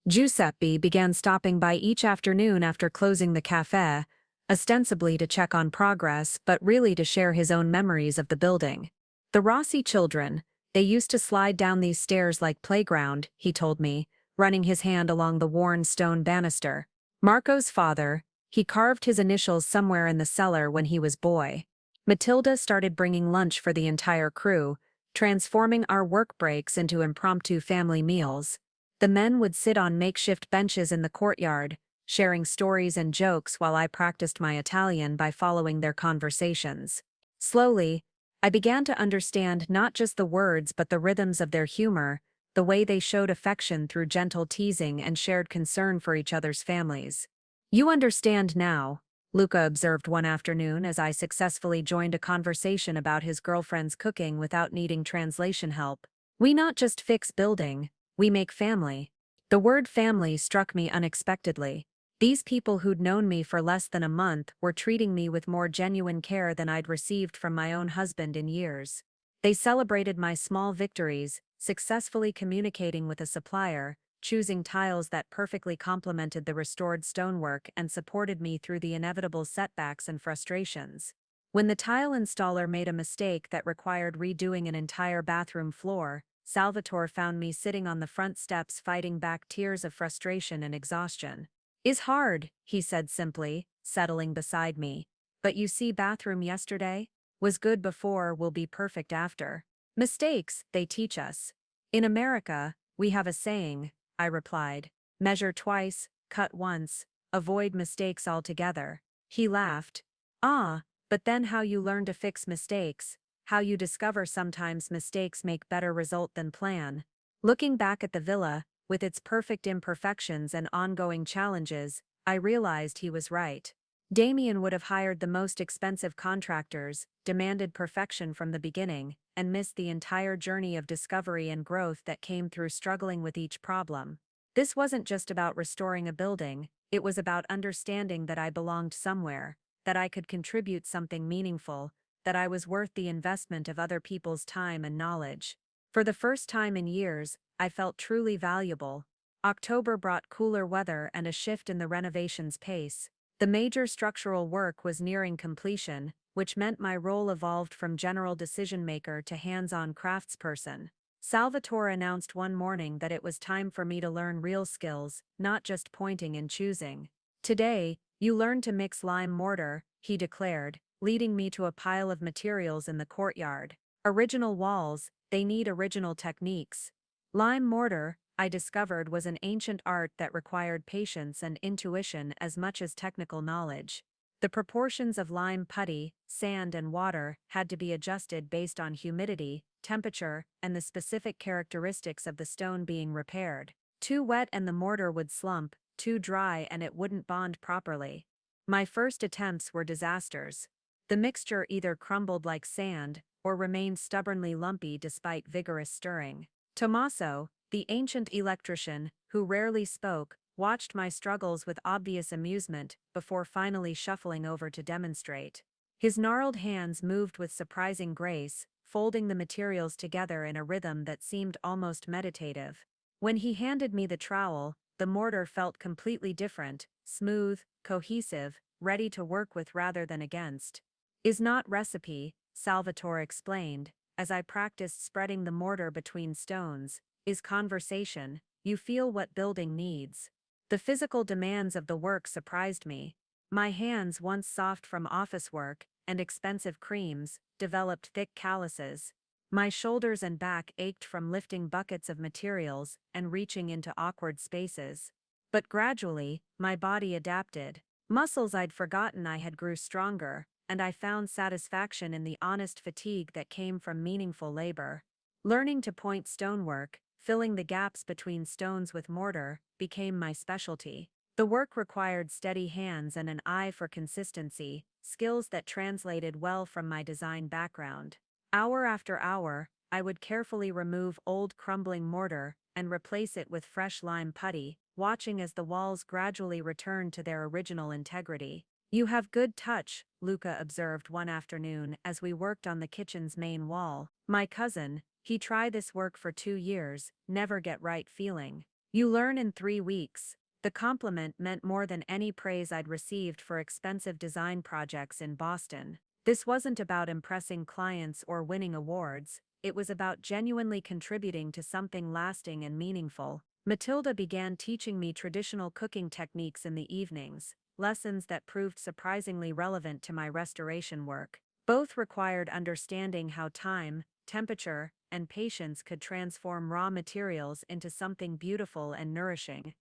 Giuseppe began stopping by each afternoon after closing the cafe, ostensibly to check on progress but really to share his own memories of the building. The Rossi children, they used to slide down these stairs like playground, he told me, running his hand along the worn stone banister. Marco's father, he carved his initials somewhere in the cellar when he was boy. Matilda started bringing lunch for the entire crew, transforming our work breaks into impromptu family meals. The men would sit on makeshift benches in the courtyard, sharing stories and jokes while I practiced my Italian by following their conversations. Slowly, I began to understand not just the words but the rhythms of their humor, the way they showed affection through gentle teasing and shared concern for each other's families. You understand now, Luca observed one afternoon as I successfully joined a conversation about his girlfriend's cooking without needing translation help. We not just fix building, we make family. The word family struck me unexpectedly. These people who'd known me for less than a month were treating me with more genuine care than I'd received from my own husband in years. They celebrated my small victories, successfully communicating with a supplier, choosing tiles that perfectly complemented the restored stonework, and supported me through the inevitable setbacks and frustrations. When the tile installer made a mistake that required redoing an entire bathroom floor, Salvatore found me sitting on the front steps fighting back tears of frustration and exhaustion. "Is hard," he said simply, settling beside me. "But you see, bathroom yesterday? Was good before, will be perfect after. Mistakes, they teach us. In America, we have a saying," I replied. Measure twice, cut once, avoid mistakes altogether. He laughed. Ah, but then how you learn to fix mistakes, how you discover sometimes mistakes make better result than plan. Looking back at the villa, with its perfect imperfections and ongoing challenges, I realized he was right. Damian would have hired the most expensive contractors, demanded perfection from the beginning, and missed the entire journey of discovery and growth that came through struggling with each problem. This wasn't just about restoring a building, it was about understanding that I belonged somewhere, that I could contribute something meaningful, that I was worth the investment of other people's time and knowledge. For the first time in years, I felt truly valuable. October brought cooler weather and a shift in the renovation's pace. The major structural work was nearing completion, which meant my role evolved from general decision-maker to hands-on craftsperson. Salvatore announced one morning that it was time for me to learn real skills, not just pointing and choosing. Today, you learn to mix lime mortar, he declared, leading me to a pile of materials in the courtyard. Original walls, they need original techniques. Lime mortar, I discovered, was an ancient art that required patience and intuition as much as technical knowledge. The proportions of lime putty, sand and water had to be adjusted based on humidity, temperature, and the specific characteristics of the stone being repaired. Too wet and the mortar would slump, too dry and it wouldn't bond properly. My first attempts were disasters. The mixture either crumbled like sand, or remained stubbornly lumpy despite vigorous stirring. Tommaso, the ancient electrician, who rarely spoke, watched my struggles with obvious amusement before finally shuffling over to demonstrate. His gnarled hands moved with surprising grace, folding the materials together in a rhythm that seemed almost meditative. When he handed me the trowel, the mortar felt completely different, smooth, cohesive, ready to work with rather than against. Is not recipe, Salvatore explained, as I practiced spreading the mortar between stones, is conversation, you feel what building needs. The physical demands of the work surprised me. My hands, once soft from office work and expensive creams, developed thick calluses. My shoulders and back ached from lifting buckets of materials and reaching into awkward spaces. But gradually, my body adapted. Muscles I'd forgotten I had grew stronger, and I found satisfaction in the honest fatigue that came from meaningful labor. Learning to point stonework, filling the gaps between stones with mortar, became my specialty. The work required steady hands and an eye for consistency, skills that translated well from my design background. Hour after hour, I would carefully remove old crumbling mortar and replace it with fresh lime putty, watching as the walls gradually returned to their original integrity. You have good touch, Luca observed one afternoon as we worked on the kitchen's main wall. My cousin, he tried this work for 2 years, never get right feeling. You learn in 3 weeks. The compliment meant more than any praise I'd received for expensive design projects in Boston. This wasn't about impressing clients or winning awards, it was about genuinely contributing to something lasting and meaningful. Matilda began teaching me traditional cooking techniques in the evenings, lessons that proved surprisingly relevant to my restoration work. Both required understanding how time, temperature, and patience could transform raw materials into something beautiful and nourishing.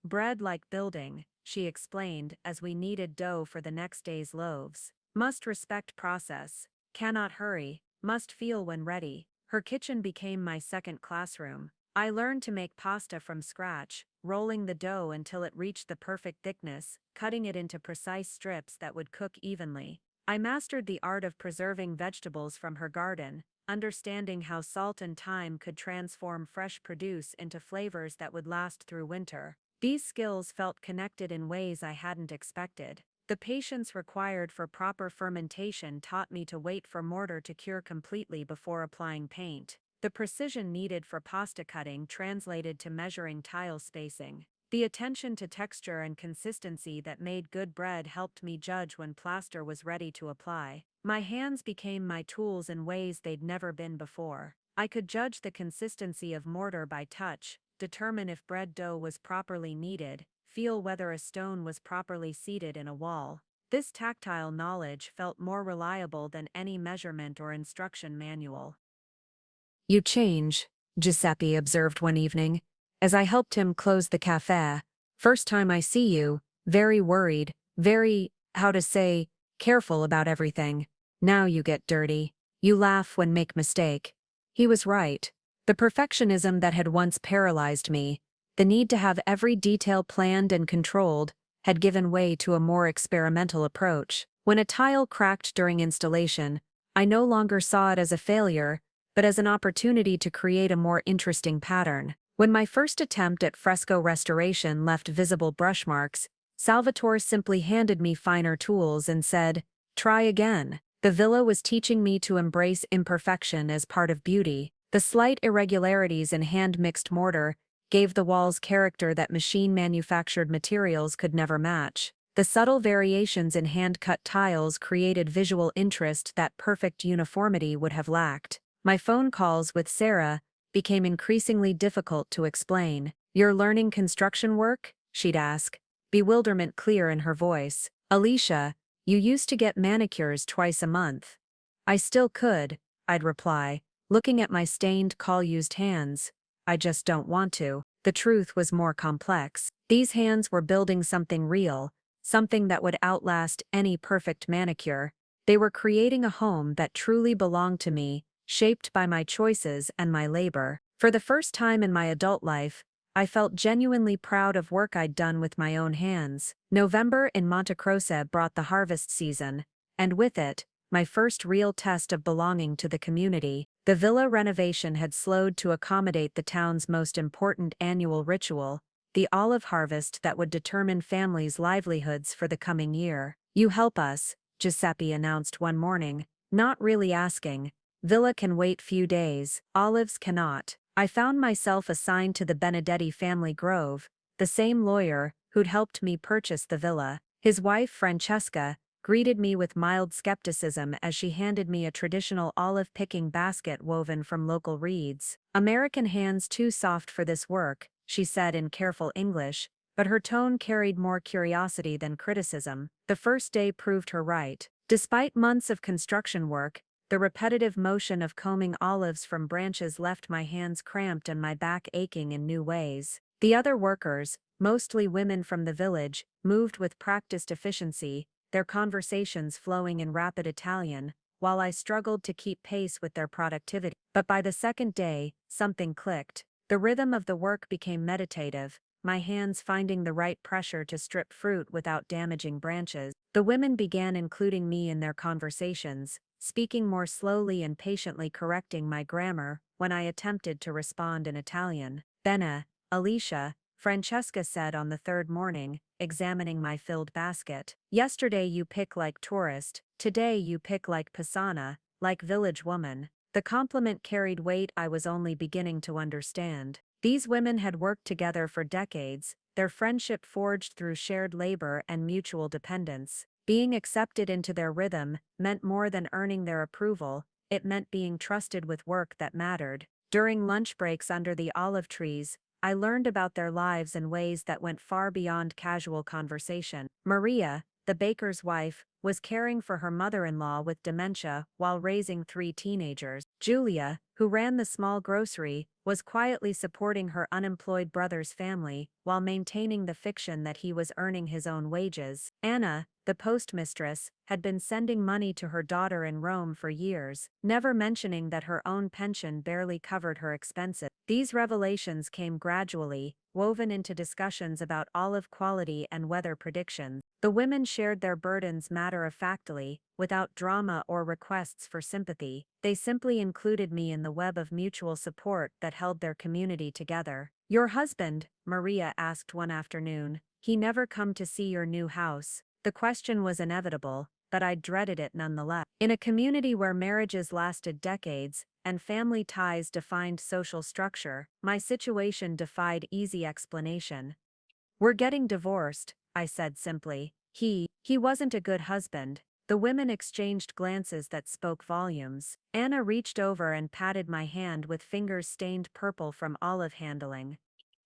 Bread like building, she explained as we kneaded dough for the next day's loaves. Must respect process, cannot hurry, must feel when ready. Her kitchen became my second classroom. I learned to make pasta from scratch, rolling the dough until it reached the perfect thickness, cutting it into precise strips that would cook evenly. I mastered the art of preserving vegetables from her garden, understanding how salt and thyme could transform fresh produce into flavors that would last through winter. These skills felt connected in ways I hadn't expected. The patience required for proper fermentation taught me to wait for mortar to cure completely before applying paint. The precision needed for pasta cutting translated to measuring tile spacing. The attention to texture and consistency that made good bread helped me judge when plaster was ready to apply. My hands became my tools in ways they'd never been before. I could judge the consistency of mortar by touch, determine if bread dough was properly kneaded, feel whether a stone was properly seated in a wall. This tactile knowledge felt more reliable than any measurement or instruction manual. You change, Giuseppe observed one evening, as I helped him close the café. First time I see you, very worried, very, how to say, careful about everything. Now you get dirty. You laugh when make mistake. He was right. The perfectionism that had once paralyzed me, the need to have every detail planned and controlled, had given way to a more experimental approach. When a tile cracked during installation, I no longer saw it as a failure, but as an opportunity to create a more interesting pattern. When my first attempt at fresco restoration left visible brush marks, Salvatore simply handed me finer tools and said, "Try again." The villa was teaching me to embrace imperfection as part of beauty. The slight irregularities in hand-mixed mortar gave the walls character that machine-manufactured materials could never match. The subtle variations in hand-cut tiles created visual interest that perfect uniformity would have lacked. My phone calls with Sarah became increasingly difficult to explain. "You're learning construction work?" she'd ask, bewilderment clear in her voice. "Alicia, you used to get manicures twice a month." "I still could," I'd reply, looking at my stained, call-used hands. "I just don't want to." The truth was more complex. These hands were building something real, something that would outlast any perfect manicure. They were creating a home that truly belonged to me, shaped by my choices and my labor. For the first time in my adult life, I felt genuinely proud of work I'd done with my own hands. November in Montecroce brought the harvest season, and with it, my first real test of belonging to the community. The villa renovation had slowed to accommodate the town's most important annual ritual, the olive harvest that would determine families' livelihoods for the coming year. "You help us," Giuseppe announced one morning, not really asking. "Villa can wait few days, olives cannot." I found myself assigned to the Benedetti family grove, the same lawyer who'd helped me purchase the villa. His wife, Francesca, greeted me with mild skepticism as she handed me a traditional olive-picking basket woven from local reeds. "American hands too soft for this work," she said in careful English, but her tone carried more curiosity than criticism. The first day proved her right. Despite months of construction work, the repetitive motion of combing olives from branches left my hands cramped and my back aching in new ways. The other workers, mostly women from the village, moved with practiced efficiency, their conversations flowing in rapid Italian, while I struggled to keep pace with their productivity. But by the second day, something clicked. The rhythm of the work became meditative, my hands finding the right pressure to strip fruit without damaging branches. The women began including me in their conversations, speaking more slowly and patiently correcting my grammar when I attempted to respond in Italian. "Bene, Alicia," Francesca said on the third morning, examining my filled basket. "Yesterday you pick like tourist, today you pick like Pisana, like village woman." The compliment carried weight I was only beginning to understand. These women had worked together for decades, their friendship forged through shared labor and mutual dependence. Being accepted into their rhythm meant more than earning their approval, it meant being trusted with work that mattered. During lunch breaks under the olive trees, I learned about their lives in ways that went far beyond casual conversation. Maria, the baker's wife, was caring for her mother-in-law with dementia while raising 3 teenagers. Julia, who ran the small grocery, was quietly supporting her unemployed brother's family while maintaining the fiction that he was earning his own wages. Anna, the postmistress, had been sending money to her daughter in Rome for years, never mentioning that her own pension barely covered her expenses. These revelations came gradually, woven into discussions about olive quality and weather predictions. The women shared their burdens matter-of-factly, without drama or requests for sympathy. They simply included me in the web of mutual support that held their community together. "Your husband," Maria asked one afternoon, "he never come to see your new house." The question was inevitable, but I dreaded it nonetheless. In a community where marriages lasted decades, and family ties defined social structure, my situation defied easy explanation. "We're getting divorced," I said simply. He wasn't a good husband." The women exchanged glances that spoke volumes. Anna reached over and patted my hand with fingers stained purple from olive handling.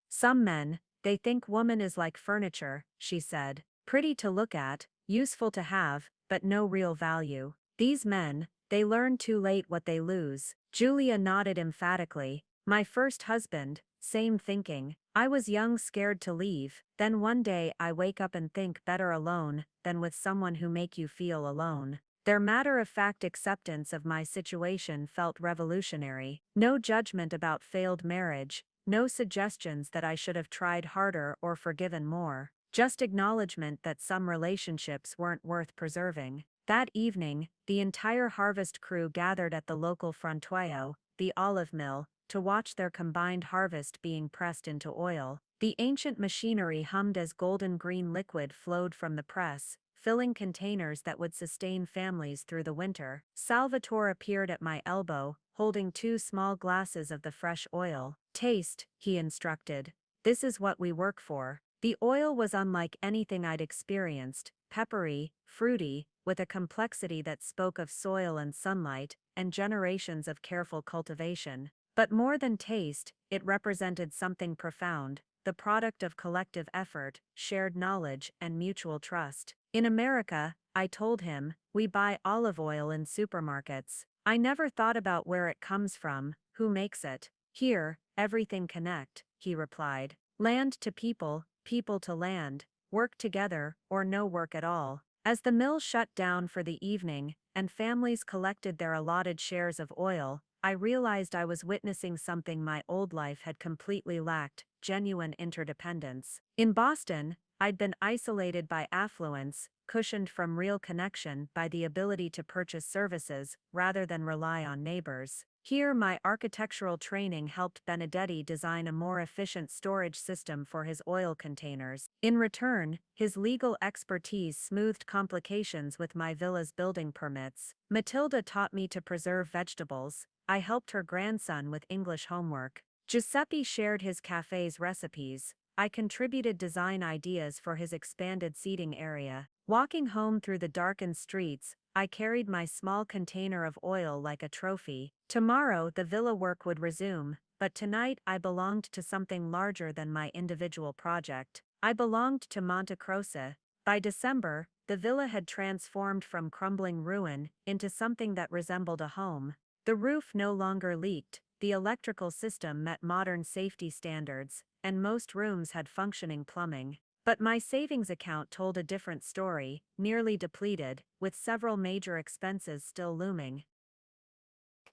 "Some men, they think woman is like furniture," she said. "Pretty to look at, useful to have, but no real value. These men, they learn too late what they lose." Julia nodded emphatically, My first husband, same thinking. I was young, scared to leave. Then one day I wake up and think better alone than with someone who make you feel alone. Their matter-of-fact acceptance of my situation felt revolutionary. No judgment about failed marriage, no suggestions that I should have tried harder or forgiven more. Just acknowledgement that some relationships weren't worth preserving. That evening, the entire harvest crew gathered at the local frontoio, the olive mill, to watch their combined harvest being pressed into oil. The ancient machinery hummed as golden green liquid flowed from the press, filling containers that would sustain families through the winter. Salvatore appeared at my elbow, holding 2 small glasses of the fresh oil. "Taste," he instructed. "This is what we work for." The oil was unlike anything I'd experienced, peppery, fruity, with a complexity that spoke of soil and sunlight, and generations of careful cultivation. But more than taste, it represented something profound, the product of collective effort, shared knowledge, and mutual trust. In America, I told him, we buy olive oil in supermarkets. I never thought about where it comes from, who makes it. Here, everything connect, he replied. Land to people, people to land, work together, or no work at all. As the mill shut down for the evening, and families collected their allotted shares of oil, I realized I was witnessing something my old life had completely lacked: genuine interdependence. In Boston, I'd been isolated by affluence, cushioned from real connection by the ability to purchase services rather than rely on neighbors. Here, my architectural training helped Benedetti design a more efficient storage system for his oil containers. In return, his legal expertise smoothed complications with my villa's building permits. Matilda taught me to preserve vegetables. I helped her grandson with English homework. Giuseppe shared his cafe's recipes. I contributed design ideas for his expanded seating area. Walking home through the darkened streets, I carried my small container of oil like a trophy. Tomorrow the villa work would resume, but tonight I belonged to something larger than my individual project. I belonged to Montecroce. By December, the villa had transformed from crumbling ruin into something that resembled a home. The roof no longer leaked, the electrical system met modern safety standards, and most rooms had functioning plumbing. But my savings account told a different story, nearly depleted, with several major expenses still looming.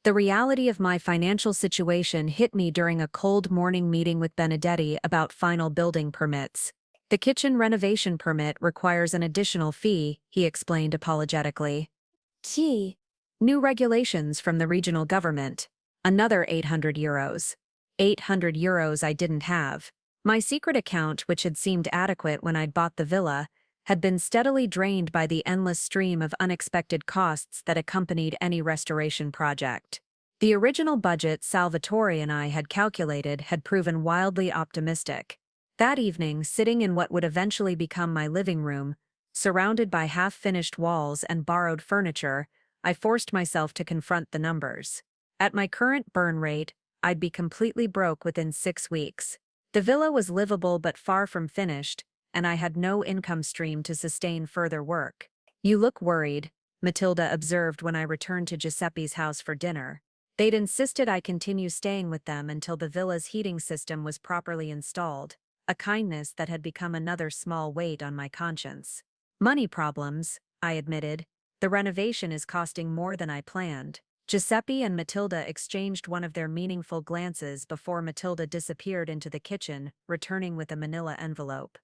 The reality of my financial situation hit me during a cold morning meeting with Benedetti about final building permits. The kitchen renovation permit requires an additional fee, he explained apologetically. Gee. New regulations from the regional government. Another €800. €800 I didn't have. My secret account, which had seemed adequate when I'd bought the villa, had been steadily drained by the endless stream of unexpected costs that accompanied any restoration project. The original budget Salvatore and I had calculated had proven wildly optimistic. That evening, sitting in what would eventually become my living room, surrounded by half-finished walls and borrowed furniture, I forced myself to confront the numbers. At my current burn rate, I'd be completely broke within 6 weeks. The villa was livable but far from finished, and I had no income stream to sustain further work. "You look worried," Matilda observed when I returned to Giuseppe's house for dinner. They'd insisted I continue staying with them until the villa's heating system was properly installed, a kindness that had become another small weight on my conscience. "Money problems," I admitted. "The renovation is costing more than I planned." Giuseppe and Matilda exchanged one of their meaningful glances before Matilda disappeared into the kitchen, returning with a manila envelope.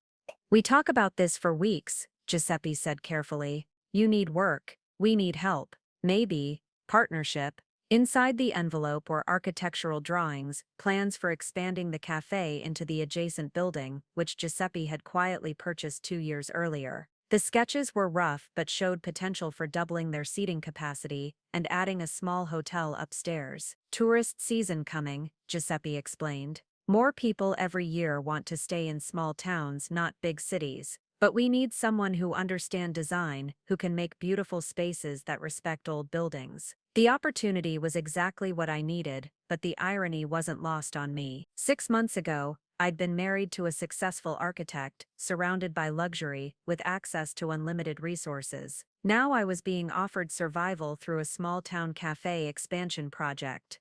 "We talk about this for weeks," Giuseppe said carefully. "You need work. We need help. Maybe partnership." Inside the envelope were architectural drawings, plans for expanding the cafe into the adjacent building, which Giuseppe had quietly purchased 2 years earlier. The sketches were rough but showed potential for doubling their seating capacity and adding a small hotel upstairs. "Tourist season coming," Giuseppe explained. "More people every year want to stay in small towns, not big cities. But we need someone who understands design, who can make beautiful spaces that respect old buildings." The opportunity was exactly what I needed, but the irony wasn't lost on me. 6 months ago, I'd been married to a successful architect, surrounded by luxury, with access to unlimited resources. Now I was being offered survival through a small-town cafe expansion project.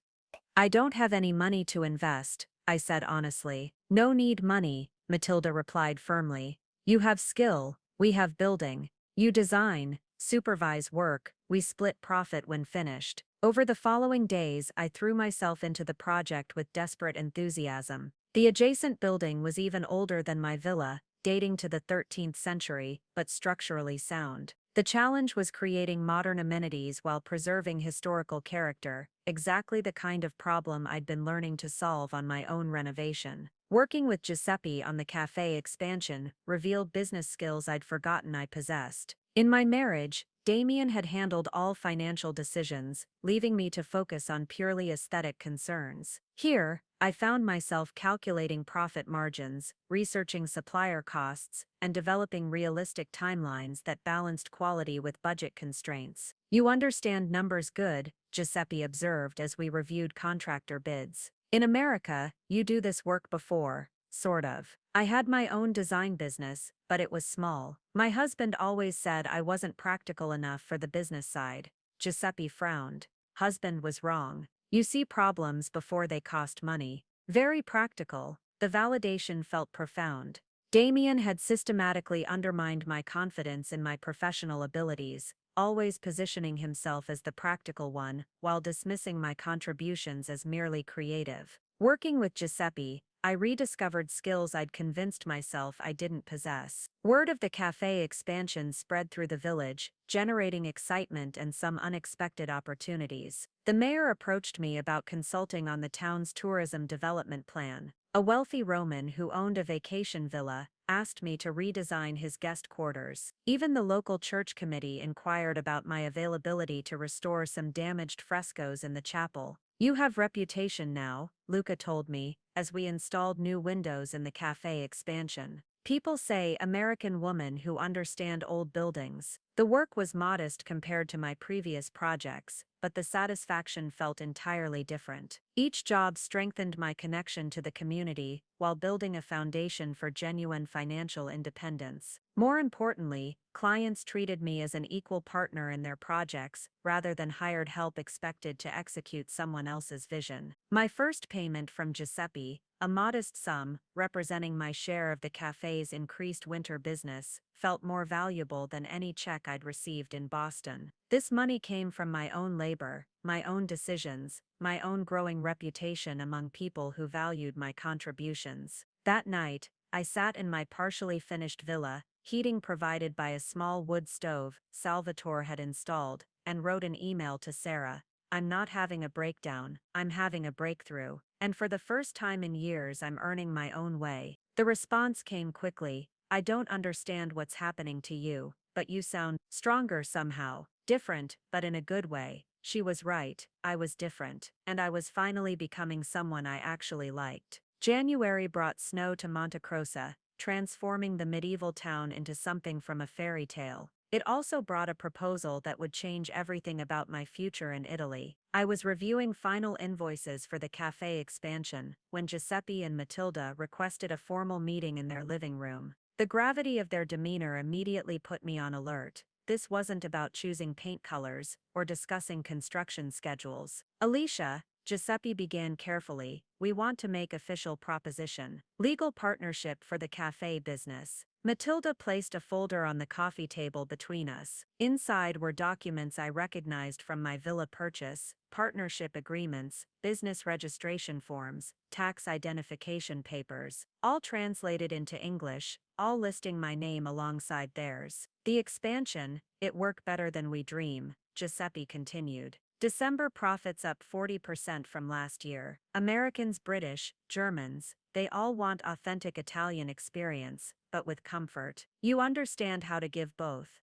I don't have any money to invest, I said honestly. No need money, Matilda replied firmly. You have skill, we have building. You design, supervise work, we split profit when finished. Over the following days, I threw myself into the project with desperate enthusiasm. The adjacent building was even older than my villa, dating to the 13th century, but structurally sound. The challenge was creating modern amenities while preserving historical character, exactly the kind of problem I'd been learning to solve on my own renovation. Working with Giuseppe on the cafe expansion revealed business skills I'd forgotten I possessed. In my marriage, Damian had handled all financial decisions, leaving me to focus on purely aesthetic concerns. Here, I found myself calculating profit margins, researching supplier costs, and developing realistic timelines that balanced quality with budget constraints. You understand numbers good, Giuseppe observed as we reviewed contractor bids. In America, you do this work before, sort of. I had my own design business, but it was small. My husband always said I wasn't practical enough for the business side. Giuseppe frowned. Husband was wrong. You see problems before they cost money. Very practical. The validation felt profound. Damian had systematically undermined my confidence in my professional abilities, always positioning himself as the practical one, while dismissing my contributions as merely creative. Working with Giuseppe, I rediscovered skills I'd convinced myself I didn't possess. Word of the cafe expansion spread through the village, generating excitement and some unexpected opportunities. The mayor approached me about consulting on the town's tourism development plan. A wealthy Roman who owned a vacation villa asked me to redesign his guest quarters. Even the local church committee inquired about my availability to restore some damaged frescoes in the chapel. You have reputation now, Luca told me, as we installed new windows in the cafe expansion. People say American women who understand old buildings. The work was modest compared to my previous projects, but the satisfaction felt entirely different. Each job strengthened my connection to the community while building a foundation for genuine financial independence. More importantly, clients treated me as an equal partner in their projects rather than hired help expected to execute someone else's vision. My first payment from Giuseppe, a modest sum, representing my share of the cafe's increased winter business, felt more valuable than any check I'd received in Boston. This money came from my own labor, my own decisions, my own growing reputation among people who valued my contributions. That night, I sat in my partially finished villa, heating provided by a small wood stove Salvatore had installed, and wrote an email to Sarah. I'm not having a breakdown, I'm having a breakthrough, and for the first time in years I'm earning my own way. The response came quickly. I don't understand what's happening to you, but you sound stronger somehow, different, but in a good way. She was right, I was different, and I was finally becoming someone I actually liked. January brought snow to Montecroce, transforming the medieval town into something from a fairy tale. It also brought a proposal that would change everything about my future in Italy. I was reviewing final invoices for the cafe expansion when Giuseppe and Matilda requested a formal meeting in their living room. The gravity of their demeanor immediately put me on alert. This wasn't about choosing paint colors or discussing construction schedules. Alicia, Giuseppe began carefully, we want to make official proposition. Legal partnership for the cafe business. Matilda placed a folder on the coffee table between us. Inside were documents I recognized from my villa purchase, partnership agreements, business registration forms, tax identification papers, all translated into English, all listing my name alongside theirs. The expansion, it worked better than we dream, Giuseppe continued. December profits up 40% from last year. Americans, British, Germans, they all want authentic Italian experience, but with comfort. You understand how to give both.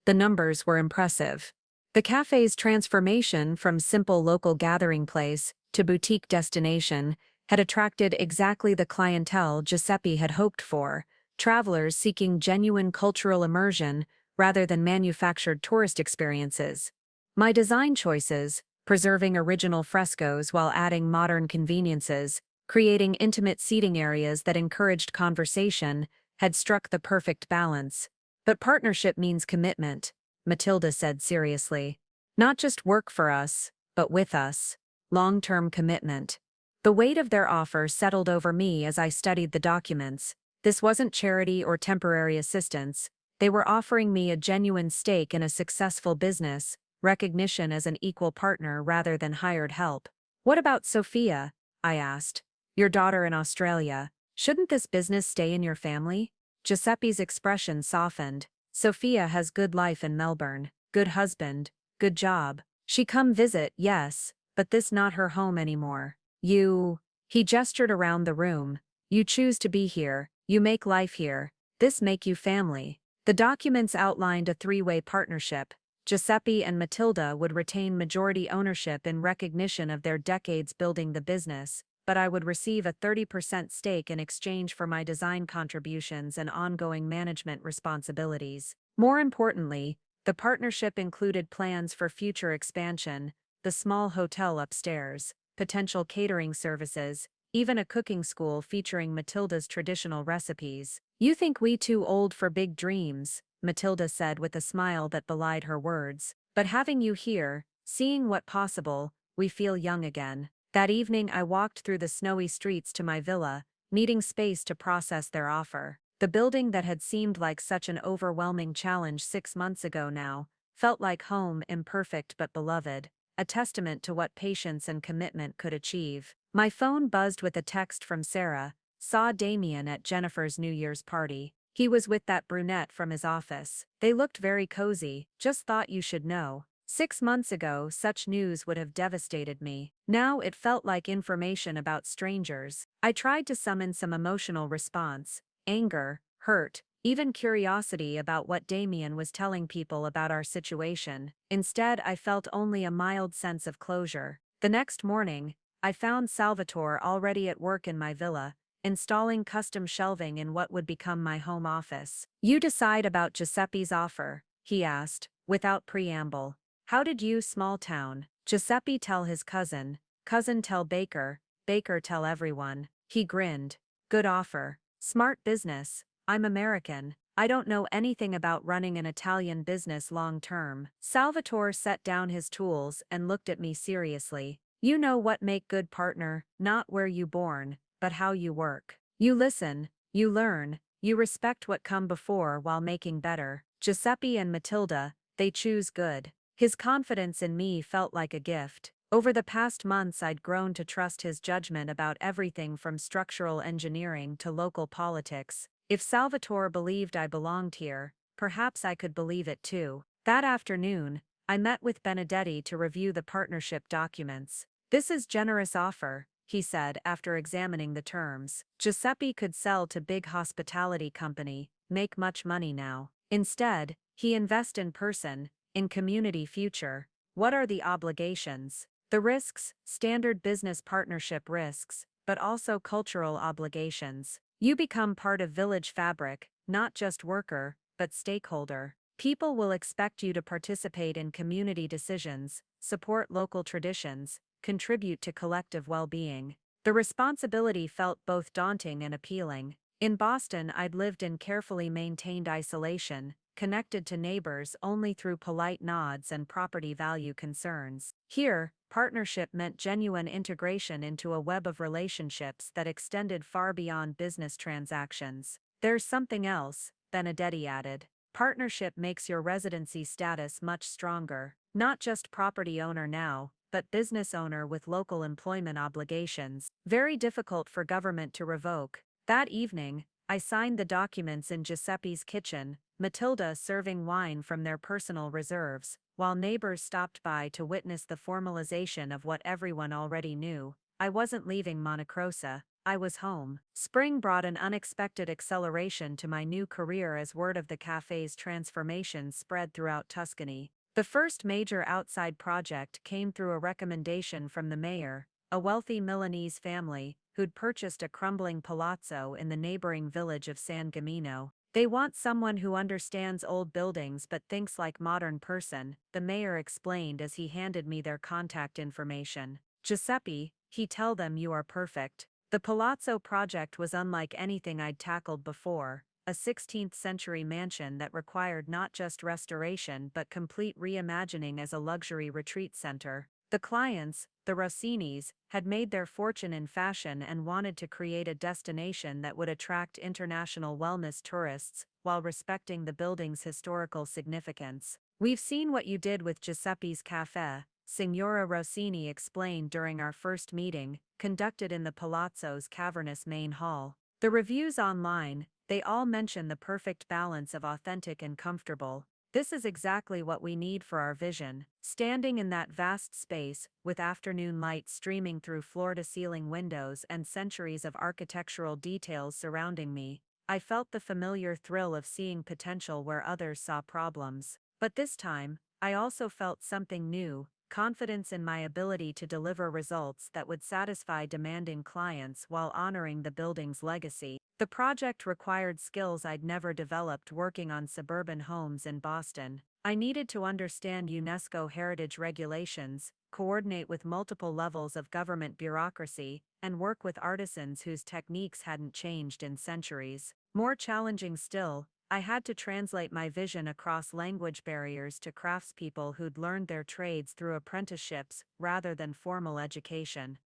The numbers were impressive. The cafe's transformation from simple local gathering place to boutique destination had attracted exactly the clientele Giuseppe had hoped for, travelers seeking genuine cultural immersion rather than manufactured tourist experiences. My design choices, preserving original frescoes while adding modern conveniences, creating intimate seating areas that encouraged conversation, had struck the perfect balance. But partnership means commitment, Matilda said seriously. Not just work for us, but with us. long-term commitment. The weight of their offer settled over me as I studied the documents. This wasn't charity or temporary assistance. They were offering me a genuine stake in a successful business, recognition as an equal partner rather than hired help. What about Sophia? I asked. Your daughter in Australia. Shouldn't this business stay in your family? Giuseppe's expression softened. Sophia has good life in Melbourne, good husband, good job. She come visit, yes, but this not her home anymore. He gestured around the room. You choose to be here, you make life here, this make you family. The documents outlined a three-way partnership. Giuseppe and Matilda would retain majority ownership in recognition of their decades building the business, but I would receive a 30% stake in exchange for my design contributions and ongoing management responsibilities. More importantly, the partnership included plans for future expansion, the small hotel upstairs, potential catering services, even a cooking school featuring Matilda's traditional recipes. You think we too old for big dreams, Matilda said with a smile that belied her words. But having you here, seeing what possible, we feel young again. That evening I walked through the snowy streets to my villa, needing space to process their offer. The building that had seemed like such an overwhelming challenge 6 months ago now, felt like home, imperfect but beloved, a testament to what patience and commitment could achieve. My phone buzzed with a text from Sarah. Saw Damian at Jennifer's New Year's party. He was with that brunette from his office. They looked very cozy, just thought you should know. 6 months ago, such news would have devastated me. Now it felt like information about strangers. I tried to summon some emotional response, anger, hurt, even curiosity about what Damian was telling people about our situation. Instead, I felt only a mild sense of closure. The next morning, I found Salvatore already at work in my villa, installing custom shelving in what would become my home office. You decide about Giuseppe's offer, he asked, without preamble. How did you, small town, Giuseppe tell his cousin, cousin tell Baker, Baker tell everyone? He grinned. Good offer. Smart business. I'm American. I don't know anything about running an Italian business long term. Salvatore set down his tools and looked at me seriously. You know what make good partner, not where you born, but how you work. You listen, you learn, you respect what come before while making better. Giuseppe and Matilda, they choose good. His confidence in me felt like a gift. Over the past months I'd grown to trust his judgment about everything from structural engineering to local politics. If Salvatore believed I belonged here, perhaps I could believe it too. That afternoon, I met with Benedetti to review the partnership documents. This is generous offer, he said after examining the terms. Giuseppe could sell to big hospitality company, make much money now. Instead, he invest in person, in community future. What are the obligations? The risks, standard business partnership risks, but also cultural obligations. You become part of village fabric, not just worker, but stakeholder. People will expect you to participate in community decisions, support local traditions, contribute to collective well-being. The responsibility felt both daunting and appealing. In Boston, I'd lived in carefully maintained isolation, connected to neighbors only through polite nods and property value concerns. Here, partnership meant genuine integration into a web of relationships that extended far beyond business transactions. There's something else, Benedetti added. Partnership makes your residency status much stronger. Not just property owner now, but business owner with local employment obligations. Very difficult for government to revoke. That evening, I signed the documents in Giuseppe's kitchen, Matilda serving wine from their personal reserves, while neighbors stopped by to witness the formalization of what everyone already knew. I wasn't leaving Montecroce, I was home. Spring brought an unexpected acceleration to my new career as word of the cafe's transformation spread throughout Tuscany. The first major outside project came through a recommendation from the mayor, a wealthy Milanese family, who'd purchased a crumbling palazzo in the neighboring village of San Gimignano. They want someone who understands old buildings but thinks like modern person, the mayor explained as he handed me their contact information. Giuseppe, he tell them you are perfect. The palazzo project was unlike anything I'd tackled before, a 16th century mansion that required not just restoration but complete reimagining as a luxury retreat center. The clients, the Rossinis, had made their fortune in fashion and wanted to create a destination that would attract international wellness tourists while respecting the building's historical significance. "We've seen what you did with Giuseppe's Café," Signora Rossini explained during our first meeting, conducted in the Palazzo's cavernous main hall. "The reviews online, they all mention the perfect balance of authentic and comfortable. This is exactly what we need for our vision." Standing in that vast space, with afternoon light streaming through floor-to-ceiling windows and centuries of architectural details surrounding me, I felt the familiar thrill of seeing potential where others saw problems. But this time, I also felt something new: confidence in my ability to deliver results that would satisfy demanding clients while honoring the building's legacy. The project required skills I'd never developed working on suburban homes in Boston. I needed to understand UNESCO heritage regulations, coordinate with multiple levels of government bureaucracy, and work with artisans whose techniques hadn't changed in centuries. More challenging still, I had to translate my vision across language barriers to craftspeople who'd learned their trades through apprenticeships rather than formal education.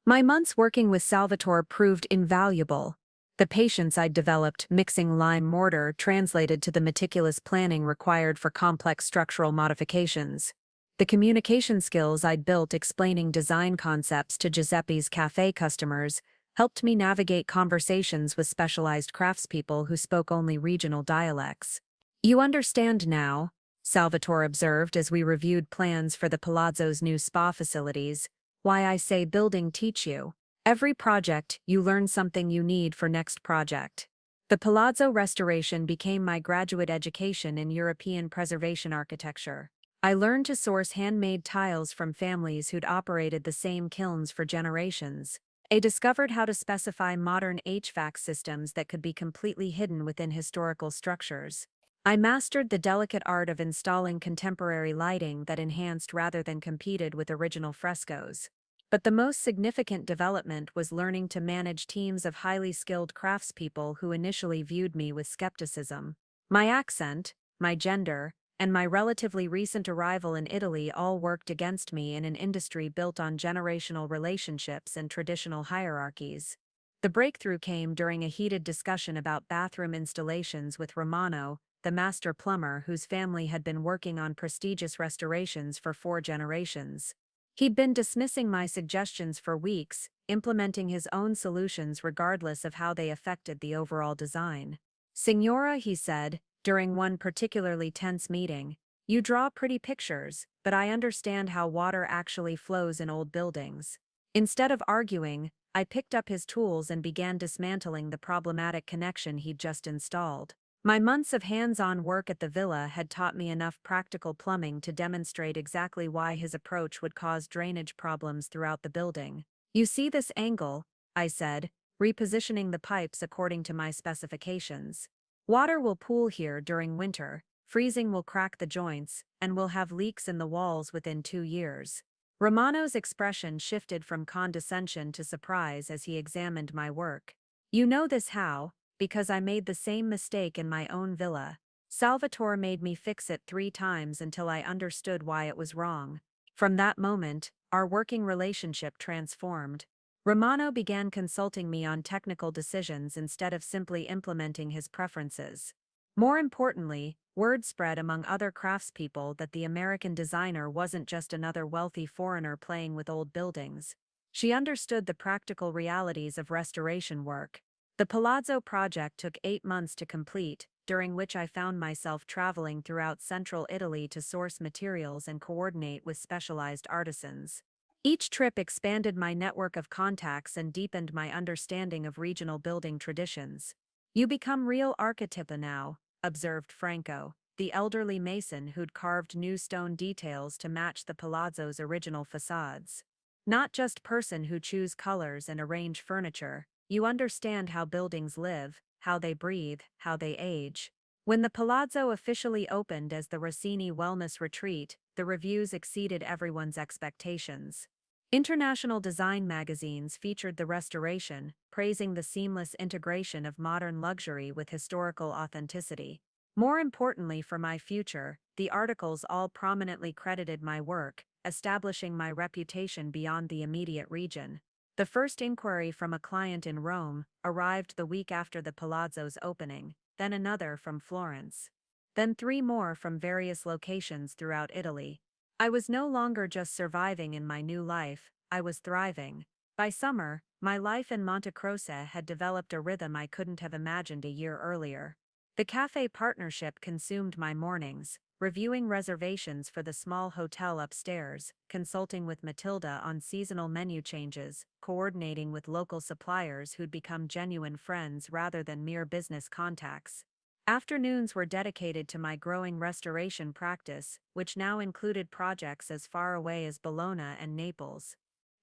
My months working with Salvatore proved invaluable. The patience I'd developed mixing lime mortar translated to the meticulous planning required for complex structural modifications. The communication skills I'd built explaining design concepts to Giuseppe's Café customers helped me navigate conversations with specialized craftspeople who spoke only regional dialects. "You understand now," Salvatore observed as we reviewed plans for the Palazzo's new spa facilities, "why I say building teach you. Every project, you learn something you need for next project." The Palazzo restoration became my graduate education in European preservation architecture. I learned to source handmade tiles from families who'd operated the same kilns for generations. I discovered how to specify modern HVAC systems that could be completely hidden within historical structures. I mastered the delicate art of installing contemporary lighting that enhanced rather than competed with original frescoes. But the most significant development was learning to manage teams of highly skilled craftspeople who initially viewed me with skepticism. My accent, my gender, and my relatively recent arrival in Italy all worked against me in an industry built on generational relationships and traditional hierarchies. The breakthrough came during a heated discussion about bathroom installations with Romano, the master plumber whose family had been working on prestigious restorations for 4 generations. He'd been dismissing my suggestions for weeks, implementing his own solutions regardless of how they affected the overall design. "Signora," he said, during one particularly tense meeting, "you draw pretty pictures, but I understand how water actually flows in old buildings." Instead of arguing, I picked up his tools and began dismantling the problematic connection he'd just installed. My months of hands-on work at the villa had taught me enough practical plumbing to demonstrate exactly why his approach would cause drainage problems throughout the building. "You see this angle," I said, repositioning the pipes according to my specifications. "Water will pool here during winter, freezing will crack the joints, and we'll have leaks in the walls within 2 years." Romano's expression shifted from condescension to surprise as he examined my work. "You know this how?" "Because I made the same mistake in my own villa. Salvatore made me fix it 3 times until I understood why it was wrong." From that moment, our working relationship transformed. Romano began consulting me on technical decisions instead of simply implementing his preferences. More importantly, word spread among other craftspeople that the American designer wasn't just another wealthy foreigner playing with old buildings. She understood the practical realities of restoration work. The Palazzo project took 8 months to complete, during which I found myself traveling throughout central Italy to source materials and coordinate with specialized artisans. Each trip expanded my network of contacts and deepened my understanding of regional building traditions. "You become real architecta now," observed Franco, the elderly mason who'd carved new stone details to match the Palazzo's original facades. "Not just person who choose colors and arrange furniture. You understand how buildings live, how they breathe, how they age." When the Palazzo officially opened as the Rossini Wellness Retreat, the reviews exceeded everyone's expectations. International design magazines featured the restoration, praising the seamless integration of modern luxury with historical authenticity. More importantly for my future, the articles all prominently credited my work, establishing my reputation beyond the immediate region. The first inquiry from a client in Rome arrived the week after the Palazzo's opening, then another from Florence. Then 3 more from various locations throughout Italy. I was no longer just surviving in my new life, I was thriving. By summer, my life in Montecroce had developed a rhythm I couldn't have imagined a year earlier. The cafe partnership consumed my mornings, reviewing reservations for the small hotel upstairs, consulting with Matilda on seasonal menu changes, coordinating with local suppliers who'd become genuine friends rather than mere business contacts. Afternoons were dedicated to my growing restoration practice, which now included projects as far away as Bologna and Naples.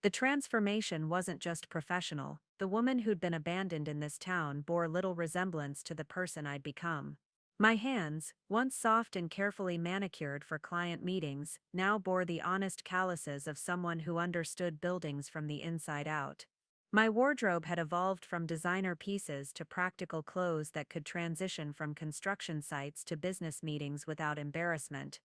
The transformation wasn't just professional. The woman who'd been abandoned in this town bore little resemblance to the person I'd become. My hands, once soft and carefully manicured for client meetings, now bore the honest calluses of someone who understood buildings from the inside out. My wardrobe had evolved from designer pieces to practical clothes that could transition from construction sites to business meetings without embarrassment.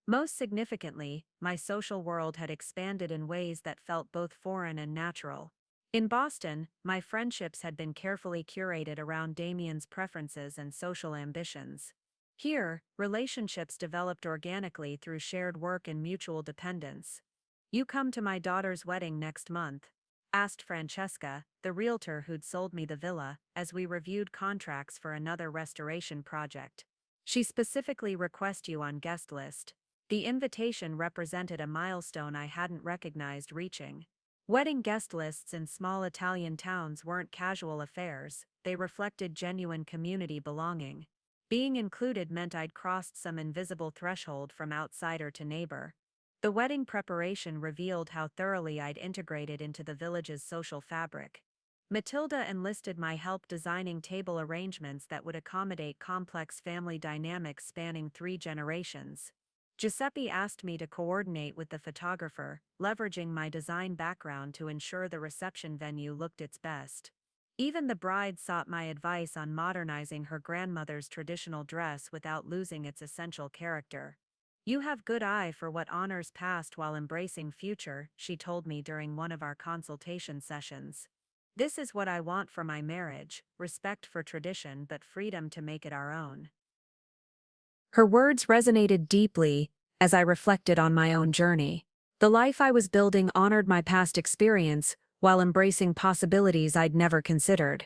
Most significantly, my social world had expanded in ways that felt both foreign and natural. In Boston, my friendships had been carefully curated around Damian's preferences and social ambitions. Here, relationships developed organically through shared work and mutual dependence. "You come to my daughter's wedding next month?" asked Francesca, the realtor who'd sold me the villa, as we reviewed contracts for another restoration project. "She specifically requests you on guest list." The invitation represented a milestone I hadn't recognized reaching. Wedding guest lists in small Italian towns weren't casual affairs, they reflected genuine community belonging. Being included meant I'd crossed some invisible threshold from outsider to neighbor. The wedding preparation revealed how thoroughly I'd integrated into the village's social fabric. Matilda enlisted my help designing table arrangements that would accommodate complex family dynamics spanning 3 generations. Giuseppe asked me to coordinate with the photographer, leveraging my design background to ensure the reception venue looked its best. Even the bride sought my advice on modernizing her grandmother's traditional dress without losing its essential character. "You have good eye for what honors past while embracing future," she told me during one of our consultation sessions. "This is what I want for my marriage, respect for tradition but freedom to make it our own." Her words resonated deeply as I reflected on my own journey. The life I was building honored my past experience while embracing possibilities I'd never considered.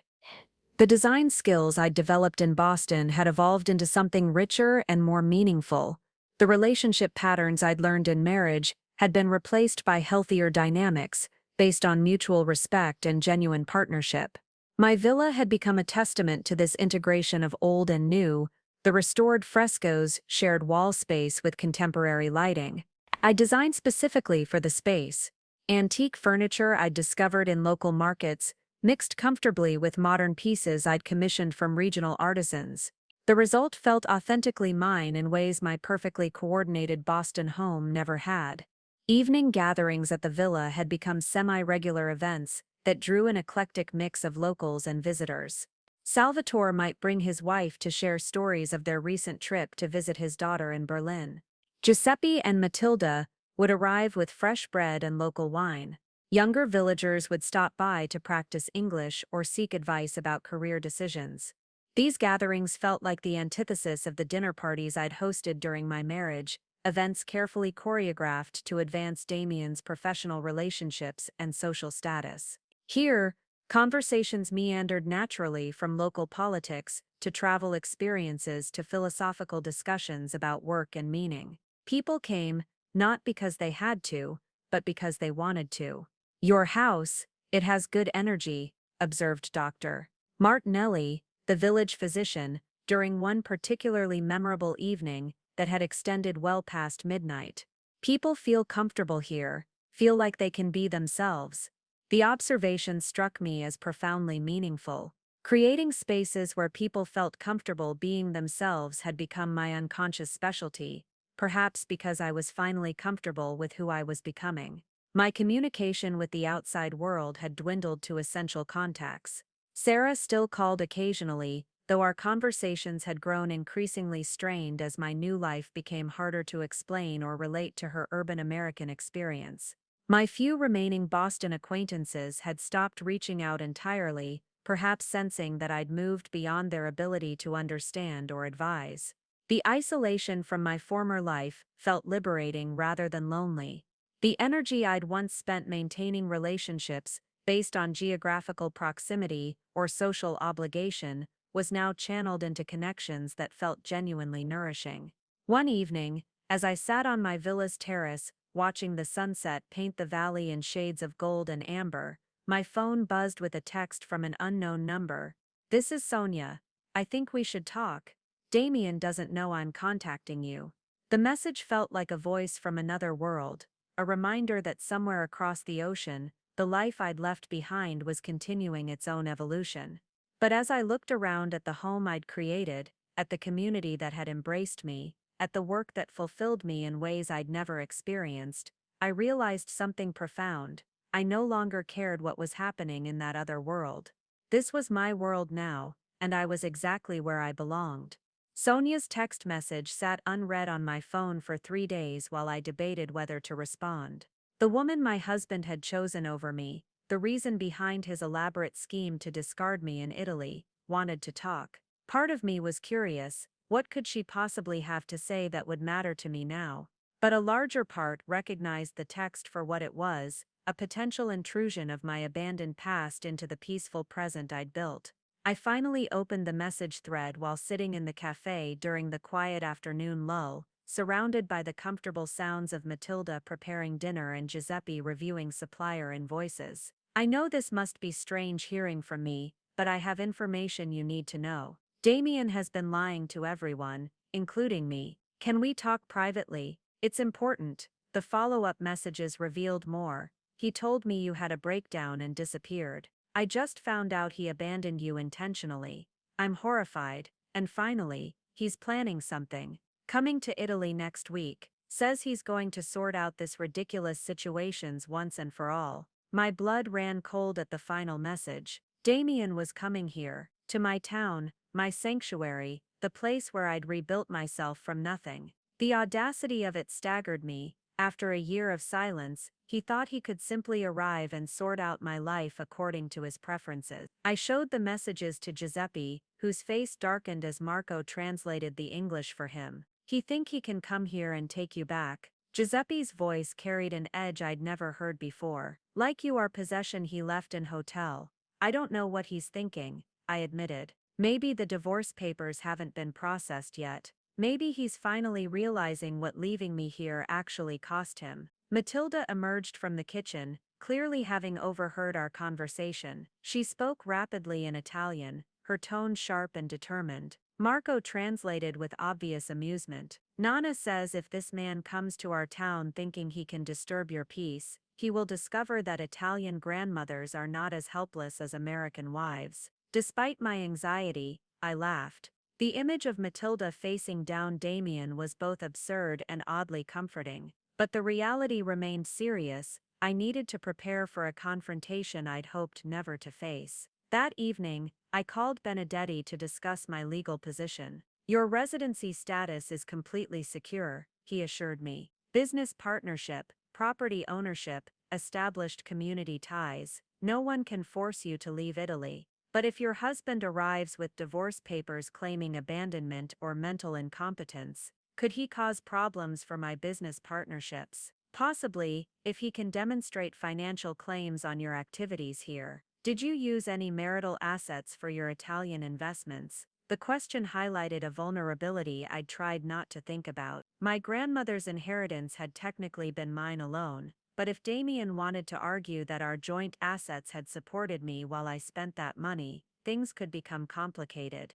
The design skills I'd developed in Boston had evolved into something richer and more meaningful. The relationship patterns I'd learned in marriage had been replaced by healthier dynamics based on mutual respect and genuine partnership. My villa had become a testament to this integration of old and new. The restored frescoes shared wall space with contemporary lighting. I designed specifically for the space. Antique furniture I'd discovered in local markets, mixed comfortably with modern pieces I'd commissioned from regional artisans. The result felt authentically mine in ways my perfectly coordinated Boston home never had. Evening gatherings at the villa had become semi-regular events that drew an eclectic mix of locals and visitors. Salvatore might bring his wife to share stories of their recent trip to visit his daughter in Berlin. Giuseppe and Matilda would arrive with fresh bread and local wine. Younger villagers would stop by to practice English or seek advice about career decisions. These gatherings felt like the antithesis of the dinner parties I'd hosted during my marriage, events carefully choreographed to advance Damian's professional relationships and social status. Here, conversations meandered naturally from local politics to travel experiences to philosophical discussions about work and meaning. People came, not because they had to, but because they wanted to. "Your house, it has good energy," observed Dr. Martinelli, the village physician, during one particularly memorable evening that had extended well past midnight. "People feel comfortable here, feel like they can be themselves." The observation struck me as profoundly meaningful. Creating spaces where people felt comfortable being themselves had become my unconscious specialty, perhaps because I was finally comfortable with who I was becoming. My communication with the outside world had dwindled to essential contacts. Sarah still called occasionally, though our conversations had grown increasingly strained as my new life became harder to explain or relate to her urban American experience. My few remaining Boston acquaintances had stopped reaching out entirely, perhaps sensing that I'd moved beyond their ability to understand or advise. The isolation from my former life felt liberating rather than lonely. The energy I'd once spent maintaining relationships based on geographical proximity or social obligation was now channeled into connections that felt genuinely nourishing. One evening, as I sat on my villa's terrace, watching the sunset paint the valley in shades of gold and amber, my phone buzzed with a text from an unknown number. "This is Sonya. I think we should talk. Damian doesn't know I'm contacting you." The message felt like a voice from another world, a reminder that somewhere across the ocean, the life I'd left behind was continuing its own evolution. But as I looked around at the home I'd created, at the community that had embraced me, at the work that fulfilled me in ways I'd never experienced, I realized something profound. I no longer cared what was happening in that other world. This was my world now, and I was exactly where I belonged. Sonia's text message sat unread on my phone for 3 days while I debated whether to respond. The woman my husband had chosen over me, the reason behind his elaborate scheme to discard me in Italy, wanted to talk. Part of me was curious, what could she possibly have to say that would matter to me now? But a larger part recognized the text for what it was, a potential intrusion of my abandoned past into the peaceful present I'd built. I finally opened the message thread while sitting in the cafe during the quiet afternoon lull, surrounded by the comfortable sounds of Matilda preparing dinner and Giuseppe reviewing supplier invoices. "I know this must be strange hearing from me, but I have information you need to know. Damian has been lying to everyone, including me. Can we talk privately? It's important." The follow-up messages revealed more. "He told me you had a breakdown and disappeared. I just found out he abandoned you intentionally. I'm horrified. And finally, he's planning something. Coming to Italy next week. Says he's going to sort out this ridiculous situations once and for all." My blood ran cold at the final message. Damian was coming here, to my town, my sanctuary, the place where I'd rebuilt myself from nothing. The audacity of it staggered me. After a year of silence, he thought he could simply arrive and sort out my life according to his preferences. I showed the messages to Giuseppe, whose face darkened as Marco translated the English for him. "He think he can come here and take you back." Giuseppe's voice carried an edge I'd never heard before. "Like you are possession he left in hotel." "I don't know what he's thinking," I admitted. "Maybe the divorce papers haven't been processed yet. Maybe he's finally realizing what leaving me here actually cost him." Matilda emerged from the kitchen, clearly having overheard our conversation. She spoke rapidly in Italian, her tone sharp and determined. Marco translated with obvious amusement. "Nana says if this man comes to our town thinking he can disturb your peace, he will discover that Italian grandmothers are not as helpless as American wives." Despite my anxiety, I laughed. The image of Matilda facing down Damian was both absurd and oddly comforting. But the reality remained serious. I needed to prepare for a confrontation I'd hoped never to face. That evening, I called Benedetti to discuss my legal position. "Your residency status is completely secure," he assured me. "Business partnership, property ownership, established community ties. No one can force you to leave Italy. But if your husband arrives with divorce papers claiming abandonment or mental incompetence, could he cause problems for my business partnerships?" "Possibly, if he can demonstrate financial claims on your activities here." "Did you use any marital assets for your Italian investments?" The question highlighted a vulnerability I'd tried not to think about. My grandmother's inheritance had technically been mine alone, but if Damian wanted to argue that our joint assets had supported me while I spent that money, things could become complicated.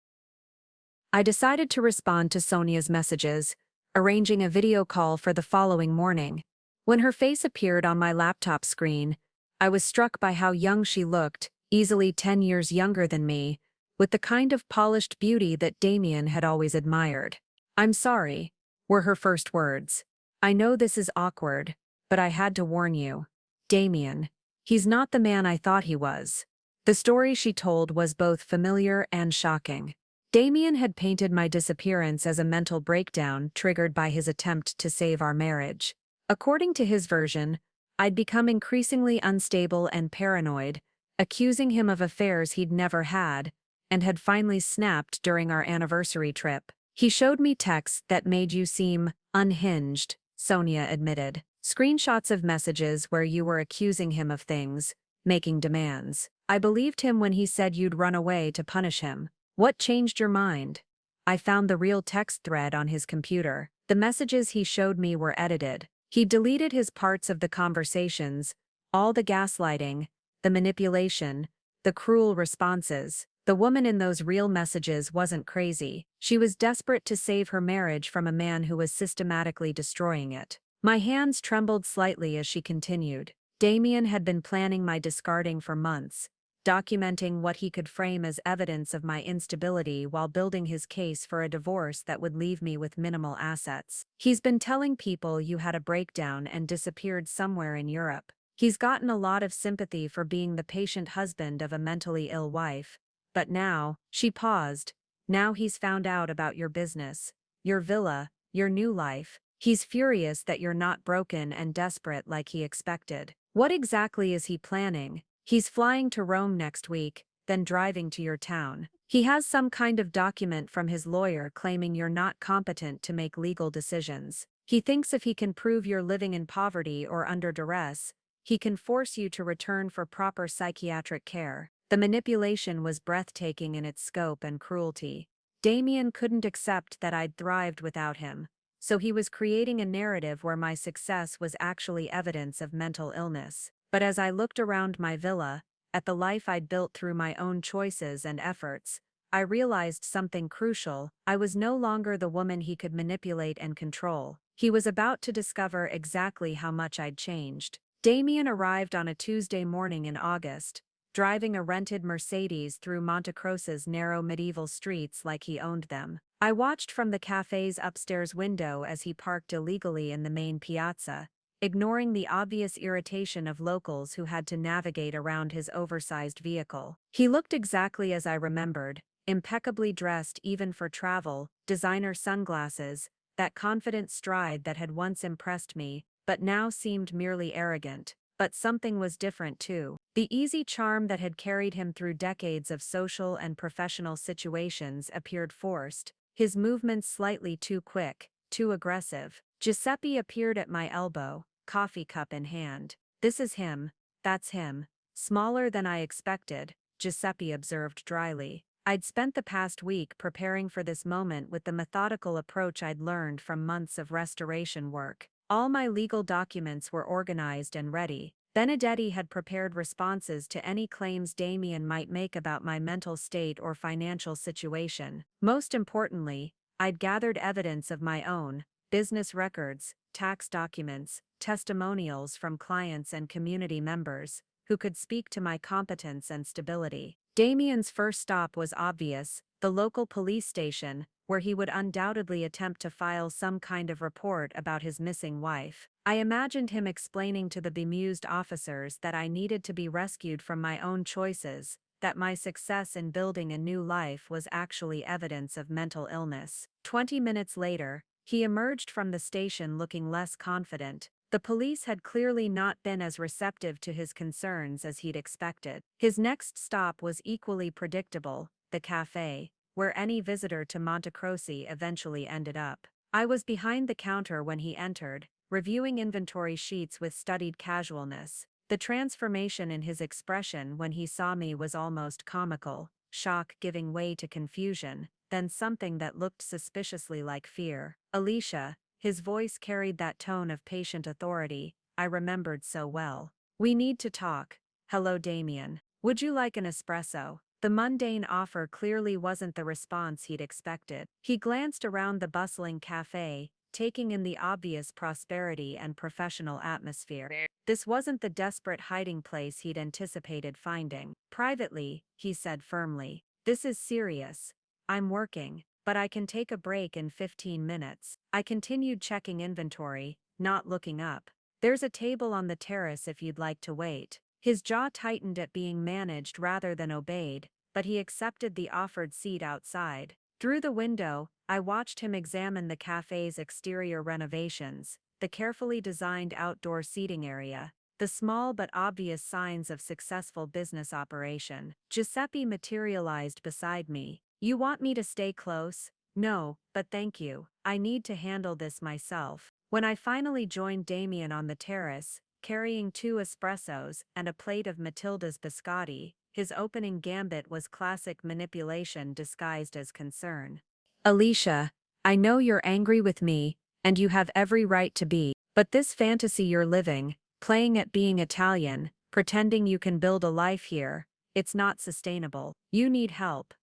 I decided to respond to Sonia's messages, arranging a video call for the following morning. When her face appeared on my laptop screen, I was struck by how young she looked, easily 10 years younger than me, with the kind of polished beauty that Damian had always admired. "I'm sorry," were her first words. "I know this is awkward, but I had to warn you. Damian, he's not the man I thought he was." The story she told was both familiar and shocking. Damian had painted my disappearance as a mental breakdown triggered by his attempt to save our marriage. According to his version, I'd become increasingly unstable and paranoid, accusing him of affairs he'd never had, and had finally snapped during our anniversary trip. He showed me texts that made you seem unhinged, Sonya admitted. Screenshots of messages where you were accusing him of things, making demands. I believed him when he said you'd run away to punish him. What changed your mind? I found the real text thread on his computer. The messages he showed me were edited. He deleted his parts of the conversations, all the gaslighting, the manipulation, the cruel responses. The woman in those real messages wasn't crazy. She was desperate to save her marriage from a man who was systematically destroying it. My hands trembled slightly as she continued. Damian had been planning my discarding for months, documenting what he could frame as evidence of my instability while building his case for a divorce that would leave me with minimal assets. He's been telling people you had a breakdown and disappeared somewhere in Europe. He's gotten a lot of sympathy for being the patient husband of a mentally ill wife. But now, she paused, now he's found out about your business, your villa, your new life. He's furious that you're not broken and desperate like he expected. What exactly is he planning? He's flying to Rome next week, then driving to your town. He has some kind of document from his lawyer claiming you're not competent to make legal decisions. He thinks if he can prove you're living in poverty or under duress, he can force you to return for proper psychiatric care. The manipulation was breathtaking in its scope and cruelty. Damian couldn't accept that I'd thrived without him, so he was creating a narrative where my success was actually evidence of mental illness. But as I looked around my villa, at the life I'd built through my own choices and efforts, I realized something crucial. I was no longer the woman he could manipulate and control. He was about to discover exactly how much I'd changed. Damian arrived on a Tuesday morning in August, driving a rented Mercedes through Montecroce's narrow medieval streets like he owned them. I watched from the cafe's upstairs window as he parked illegally in the main piazza, ignoring the obvious irritation of locals who had to navigate around his oversized vehicle. He looked exactly as I remembered, impeccably dressed even for travel, designer sunglasses, that confident stride that had once impressed me, but now seemed merely arrogant. But something was different too. The easy charm that had carried him through decades of social and professional situations appeared forced, his movements slightly too quick, too aggressive. Giuseppe appeared at my elbow, coffee cup in hand. "This is him, that's him. Smaller than I expected," Giuseppe observed dryly. I'd spent the past week preparing for this moment with the methodical approach I'd learned from months of restoration work. All my legal documents were organized and ready. Benedetti had prepared responses to any claims Damian might make about my mental state or financial situation. Most importantly, I'd gathered evidence of my own, business records, tax documents, testimonials from clients and community members, who could speak to my competence and stability. Damian's first stop was obvious, the local police station, where he would undoubtedly attempt to file some kind of report about his missing wife. I imagined him explaining to the bemused officers that I needed to be rescued from my own choices, that my success in building a new life was actually evidence of mental illness. 20 minutes later, he emerged from the station looking less confident. The police had clearly not been as receptive to his concerns as he'd expected. His next stop was equally predictable, the cafe, where any visitor to Montecroce eventually ended up. I was behind the counter when he entered, reviewing inventory sheets with studied casualness. The transformation in his expression when he saw me was almost comical, shock giving way to confusion, then something that looked suspiciously like fear. "Alicia," his voice carried that tone of patient authority I remembered so well. "We need to talk." "Hello, Damian. Would you like an espresso?" The mundane offer clearly wasn't the response he'd expected. He glanced around the bustling cafe, taking in the obvious prosperity and professional atmosphere. This wasn't the desperate hiding place he'd anticipated finding. "Privately," he said firmly, "this is serious. I'm working, but I can take a break in 15 minutes. I continued checking inventory, not looking up. "There's a table on the terrace if you'd like to wait." His jaw tightened at being managed rather than obeyed, but he accepted the offered seat outside. Through the window, I watched him examine the cafe's exterior renovations, the carefully designed outdoor seating area, the small but obvious signs of successful business operation. Giuseppe materialized beside me. "You want me to stay close?" "No, but thank you. I need to handle this myself." When I finally joined Damian on the terrace, carrying 2 espressos and a plate of Matilda's biscotti, his opening gambit was classic manipulation disguised as concern. "Alicia, I know you're angry with me, and you have every right to be, but this fantasy you're living, playing at being Italian, pretending you can build a life here, it's not sustainable. You need help."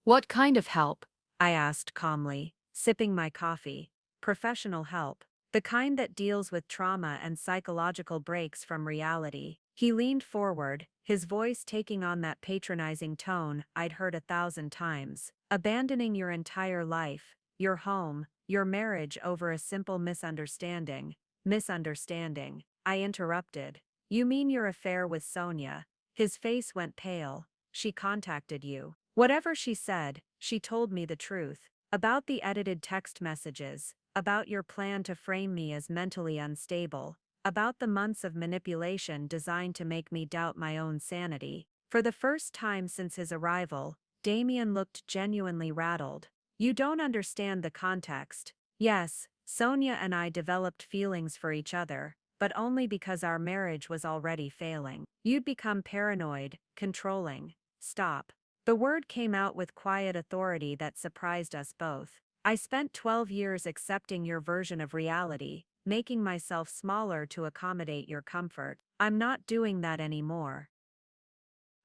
"What kind of help?" I asked calmly, sipping my coffee. "Professional help. The kind that deals with trauma and psychological breaks from reality." He leaned forward, his voice taking on that patronizing tone I'd heard 1,000 times. "Abandoning your entire life, your home, your marriage over a simple misunderstanding." "Misunderstanding," I interrupted. "You mean your affair with Sonya?" His face went pale. "She contacted you." Whatever she said, she told me the truth. About the edited text messages, about your plan to frame me as mentally unstable, about the months of manipulation designed to make me doubt my own sanity. For the first time since his arrival, Damian looked genuinely rattled. "You don't understand the context. Yes, Sonya and I developed feelings for each other, but only because our marriage was already failing. You'd become paranoid, controlling." "Stop." The word came out with quiet authority that surprised us both. "I spent 12 years accepting your version of reality, making myself smaller to accommodate your comfort. I'm not doing that anymore."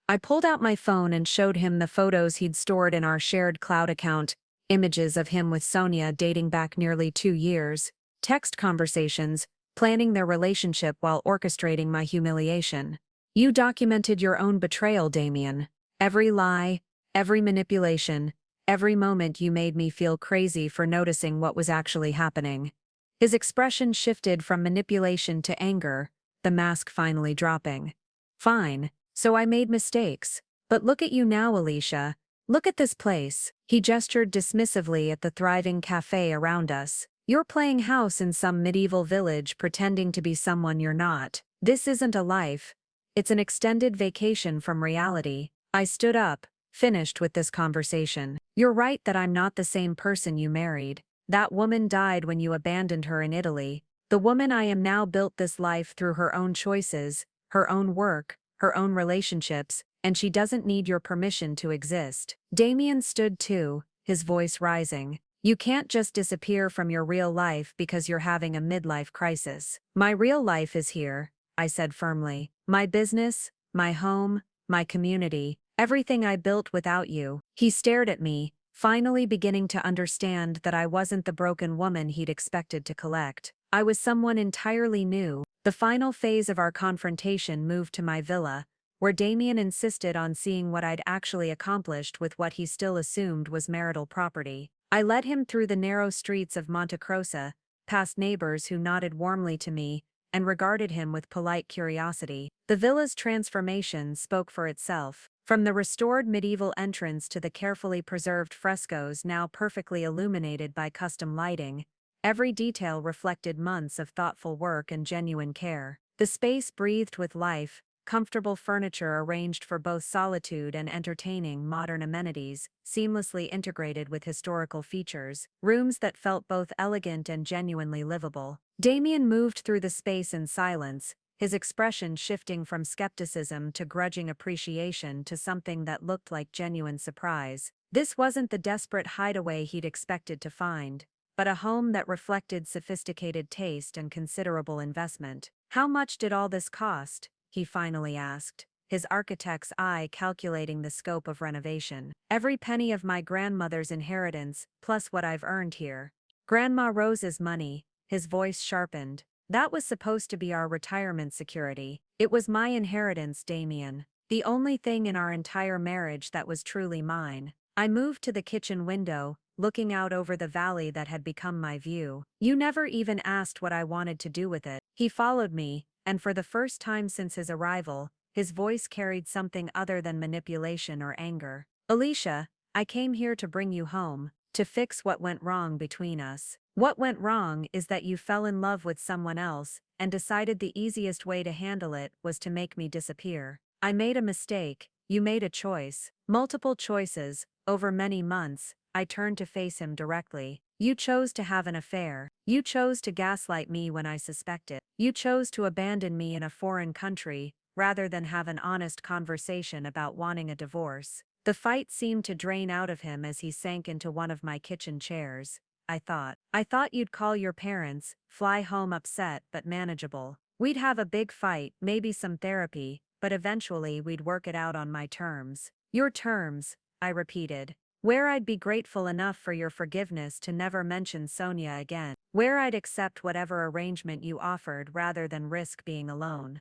I pulled out my phone and showed him the photos he'd stored in our shared cloud account, images of him with Sonya dating back nearly 2 years, text conversations, planning their relationship while orchestrating my humiliation. "You documented your own betrayal, Damian. Every lie, every manipulation, every moment you made me feel crazy for noticing what was actually happening." His expression shifted from manipulation to anger, the mask finally dropping. "Fine, so I made mistakes. But look at you now, Alicia. Look at this place." He gestured dismissively at the thriving cafe around us. "You're playing house in some medieval village pretending to be someone you're not. This isn't a life. It's an extended vacation from reality." I stood up, finished with this conversation. "You're right that I'm not the same person you married. That woman died when you abandoned her in Italy. The woman I am now built this life through her own choices, her own work, her own relationships, and she doesn't need your permission to exist." Damian stood too, his voice rising. "You can't just disappear from your real life because you're having a midlife crisis." "My real life is here," I said firmly. "My business, my home, my community, everything I built without you." He stared at me, finally beginning to understand that I wasn't the broken woman he'd expected to collect. I was someone entirely new. The final phase of our confrontation moved to my villa, where Damian insisted on seeing what I'd actually accomplished with what he still assumed was marital property. I led him through the narrow streets of Montecroce, past neighbors who nodded warmly to me and regarded him with polite curiosity. The villa's transformation spoke for itself. From the restored medieval entrance to the carefully preserved frescoes now perfectly illuminated by custom lighting, every detail reflected months of thoughtful work and genuine care. The space breathed with life, comfortable furniture arranged for both solitude and entertaining modern amenities, seamlessly integrated with historical features, rooms that felt both elegant and genuinely livable. Damian moved through the space in silence, his expression shifting from skepticism to grudging appreciation to something that looked like genuine surprise. This wasn't the desperate hideaway he'd expected to find, but a home that reflected sophisticated taste and considerable investment. "How much did all this cost?" he finally asked, his architect's eye calculating the scope of renovation. "Every penny of my grandmother's inheritance, plus what I've earned here." "Grandma Rose's money," his voice sharpened. "That was supposed to be our retirement security. It was my inheritance, Damian. The only thing in our entire marriage that was truly mine." I moved to the kitchen window, looking out over the valley that had become my view. "You never even asked what I wanted to do with it." He followed me, and for the first time since his arrival, His voice carried something other than manipulation or anger. Alicia, I came here to bring you home, to fix what went wrong between us. What went wrong is that you fell in love with someone else and decided the easiest way to handle it was to make me disappear. I made a mistake, you made a choice. Multiple choices, over many months. I turned to face him directly. You chose to have an affair. You chose to gaslight me when I suspected. You chose to abandon me in a foreign country, rather than have an honest conversation about wanting a divorce. The fight seemed to drain out of him as he sank into one of my kitchen chairs. I thought you'd call your parents, fly home upset but manageable. We'd have a big fight, maybe some therapy, but eventually we'd work it out on my terms. Your terms, I repeated. Where I'd be grateful enough for your forgiveness to never mention Sonya again. Where I'd accept whatever arrangement you offered rather than risk being alone.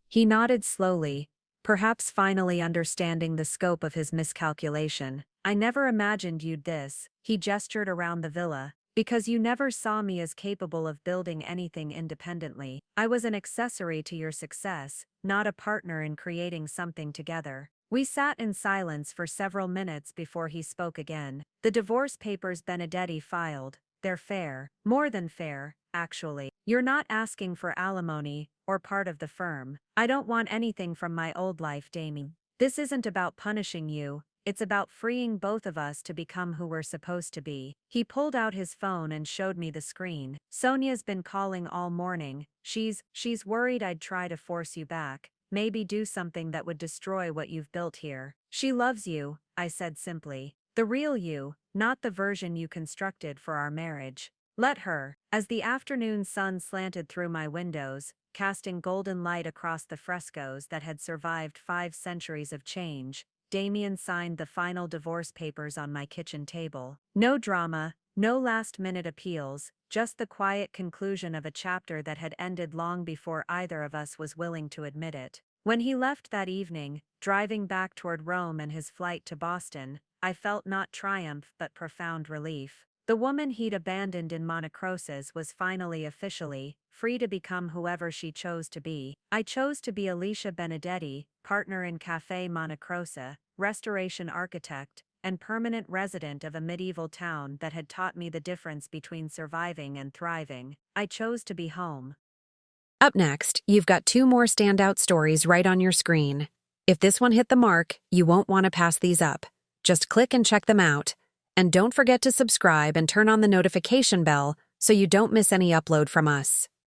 He nodded slowly, perhaps finally understanding the scope of his miscalculation. I never imagined you'd this, he gestured around the villa, because you never saw me as capable of building anything independently. I was an accessory to your success, not a partner in creating something together. We sat in silence for several minutes before he spoke again. The divorce papers Benedetti filed, they're fair. More than fair, actually. You're not asking for alimony, or part of the firm. I don't want anything from my old life, Damian. This isn't about punishing you, it's about freeing both of us to become who we're supposed to be. He pulled out his phone and showed me the screen. Sonya's been calling all morning. She's worried I'd try to force you back. Maybe do something that would destroy what you've built here. She loves you, I said simply. The real you, not the version you constructed for our marriage. Let her. As the afternoon sun slanted through my windows, casting golden light across the frescoes that had survived 5 centuries of change, Damian signed the final divorce papers on my kitchen table. No drama, no last-minute appeals, just the quiet conclusion of a chapter that had ended long before either of us was willing to admit it. When he left that evening, driving back toward Rome and his flight to Boston, I felt not triumph but profound relief. The woman he'd abandoned in Montecroce was finally officially free to become whoever she chose to be. I chose to be Alicia Benedetti, partner in Café Montecroce, restoration architect, and permanent resident of a medieval town that had taught me the difference between surviving and thriving. I chose to be home. Up next, you've got 2 more standout stories right on your screen. If this one hit the mark, you won't want to pass these up. Just click and check them out. And don't forget to subscribe and turn on the notification bell so you don't miss any upload from us.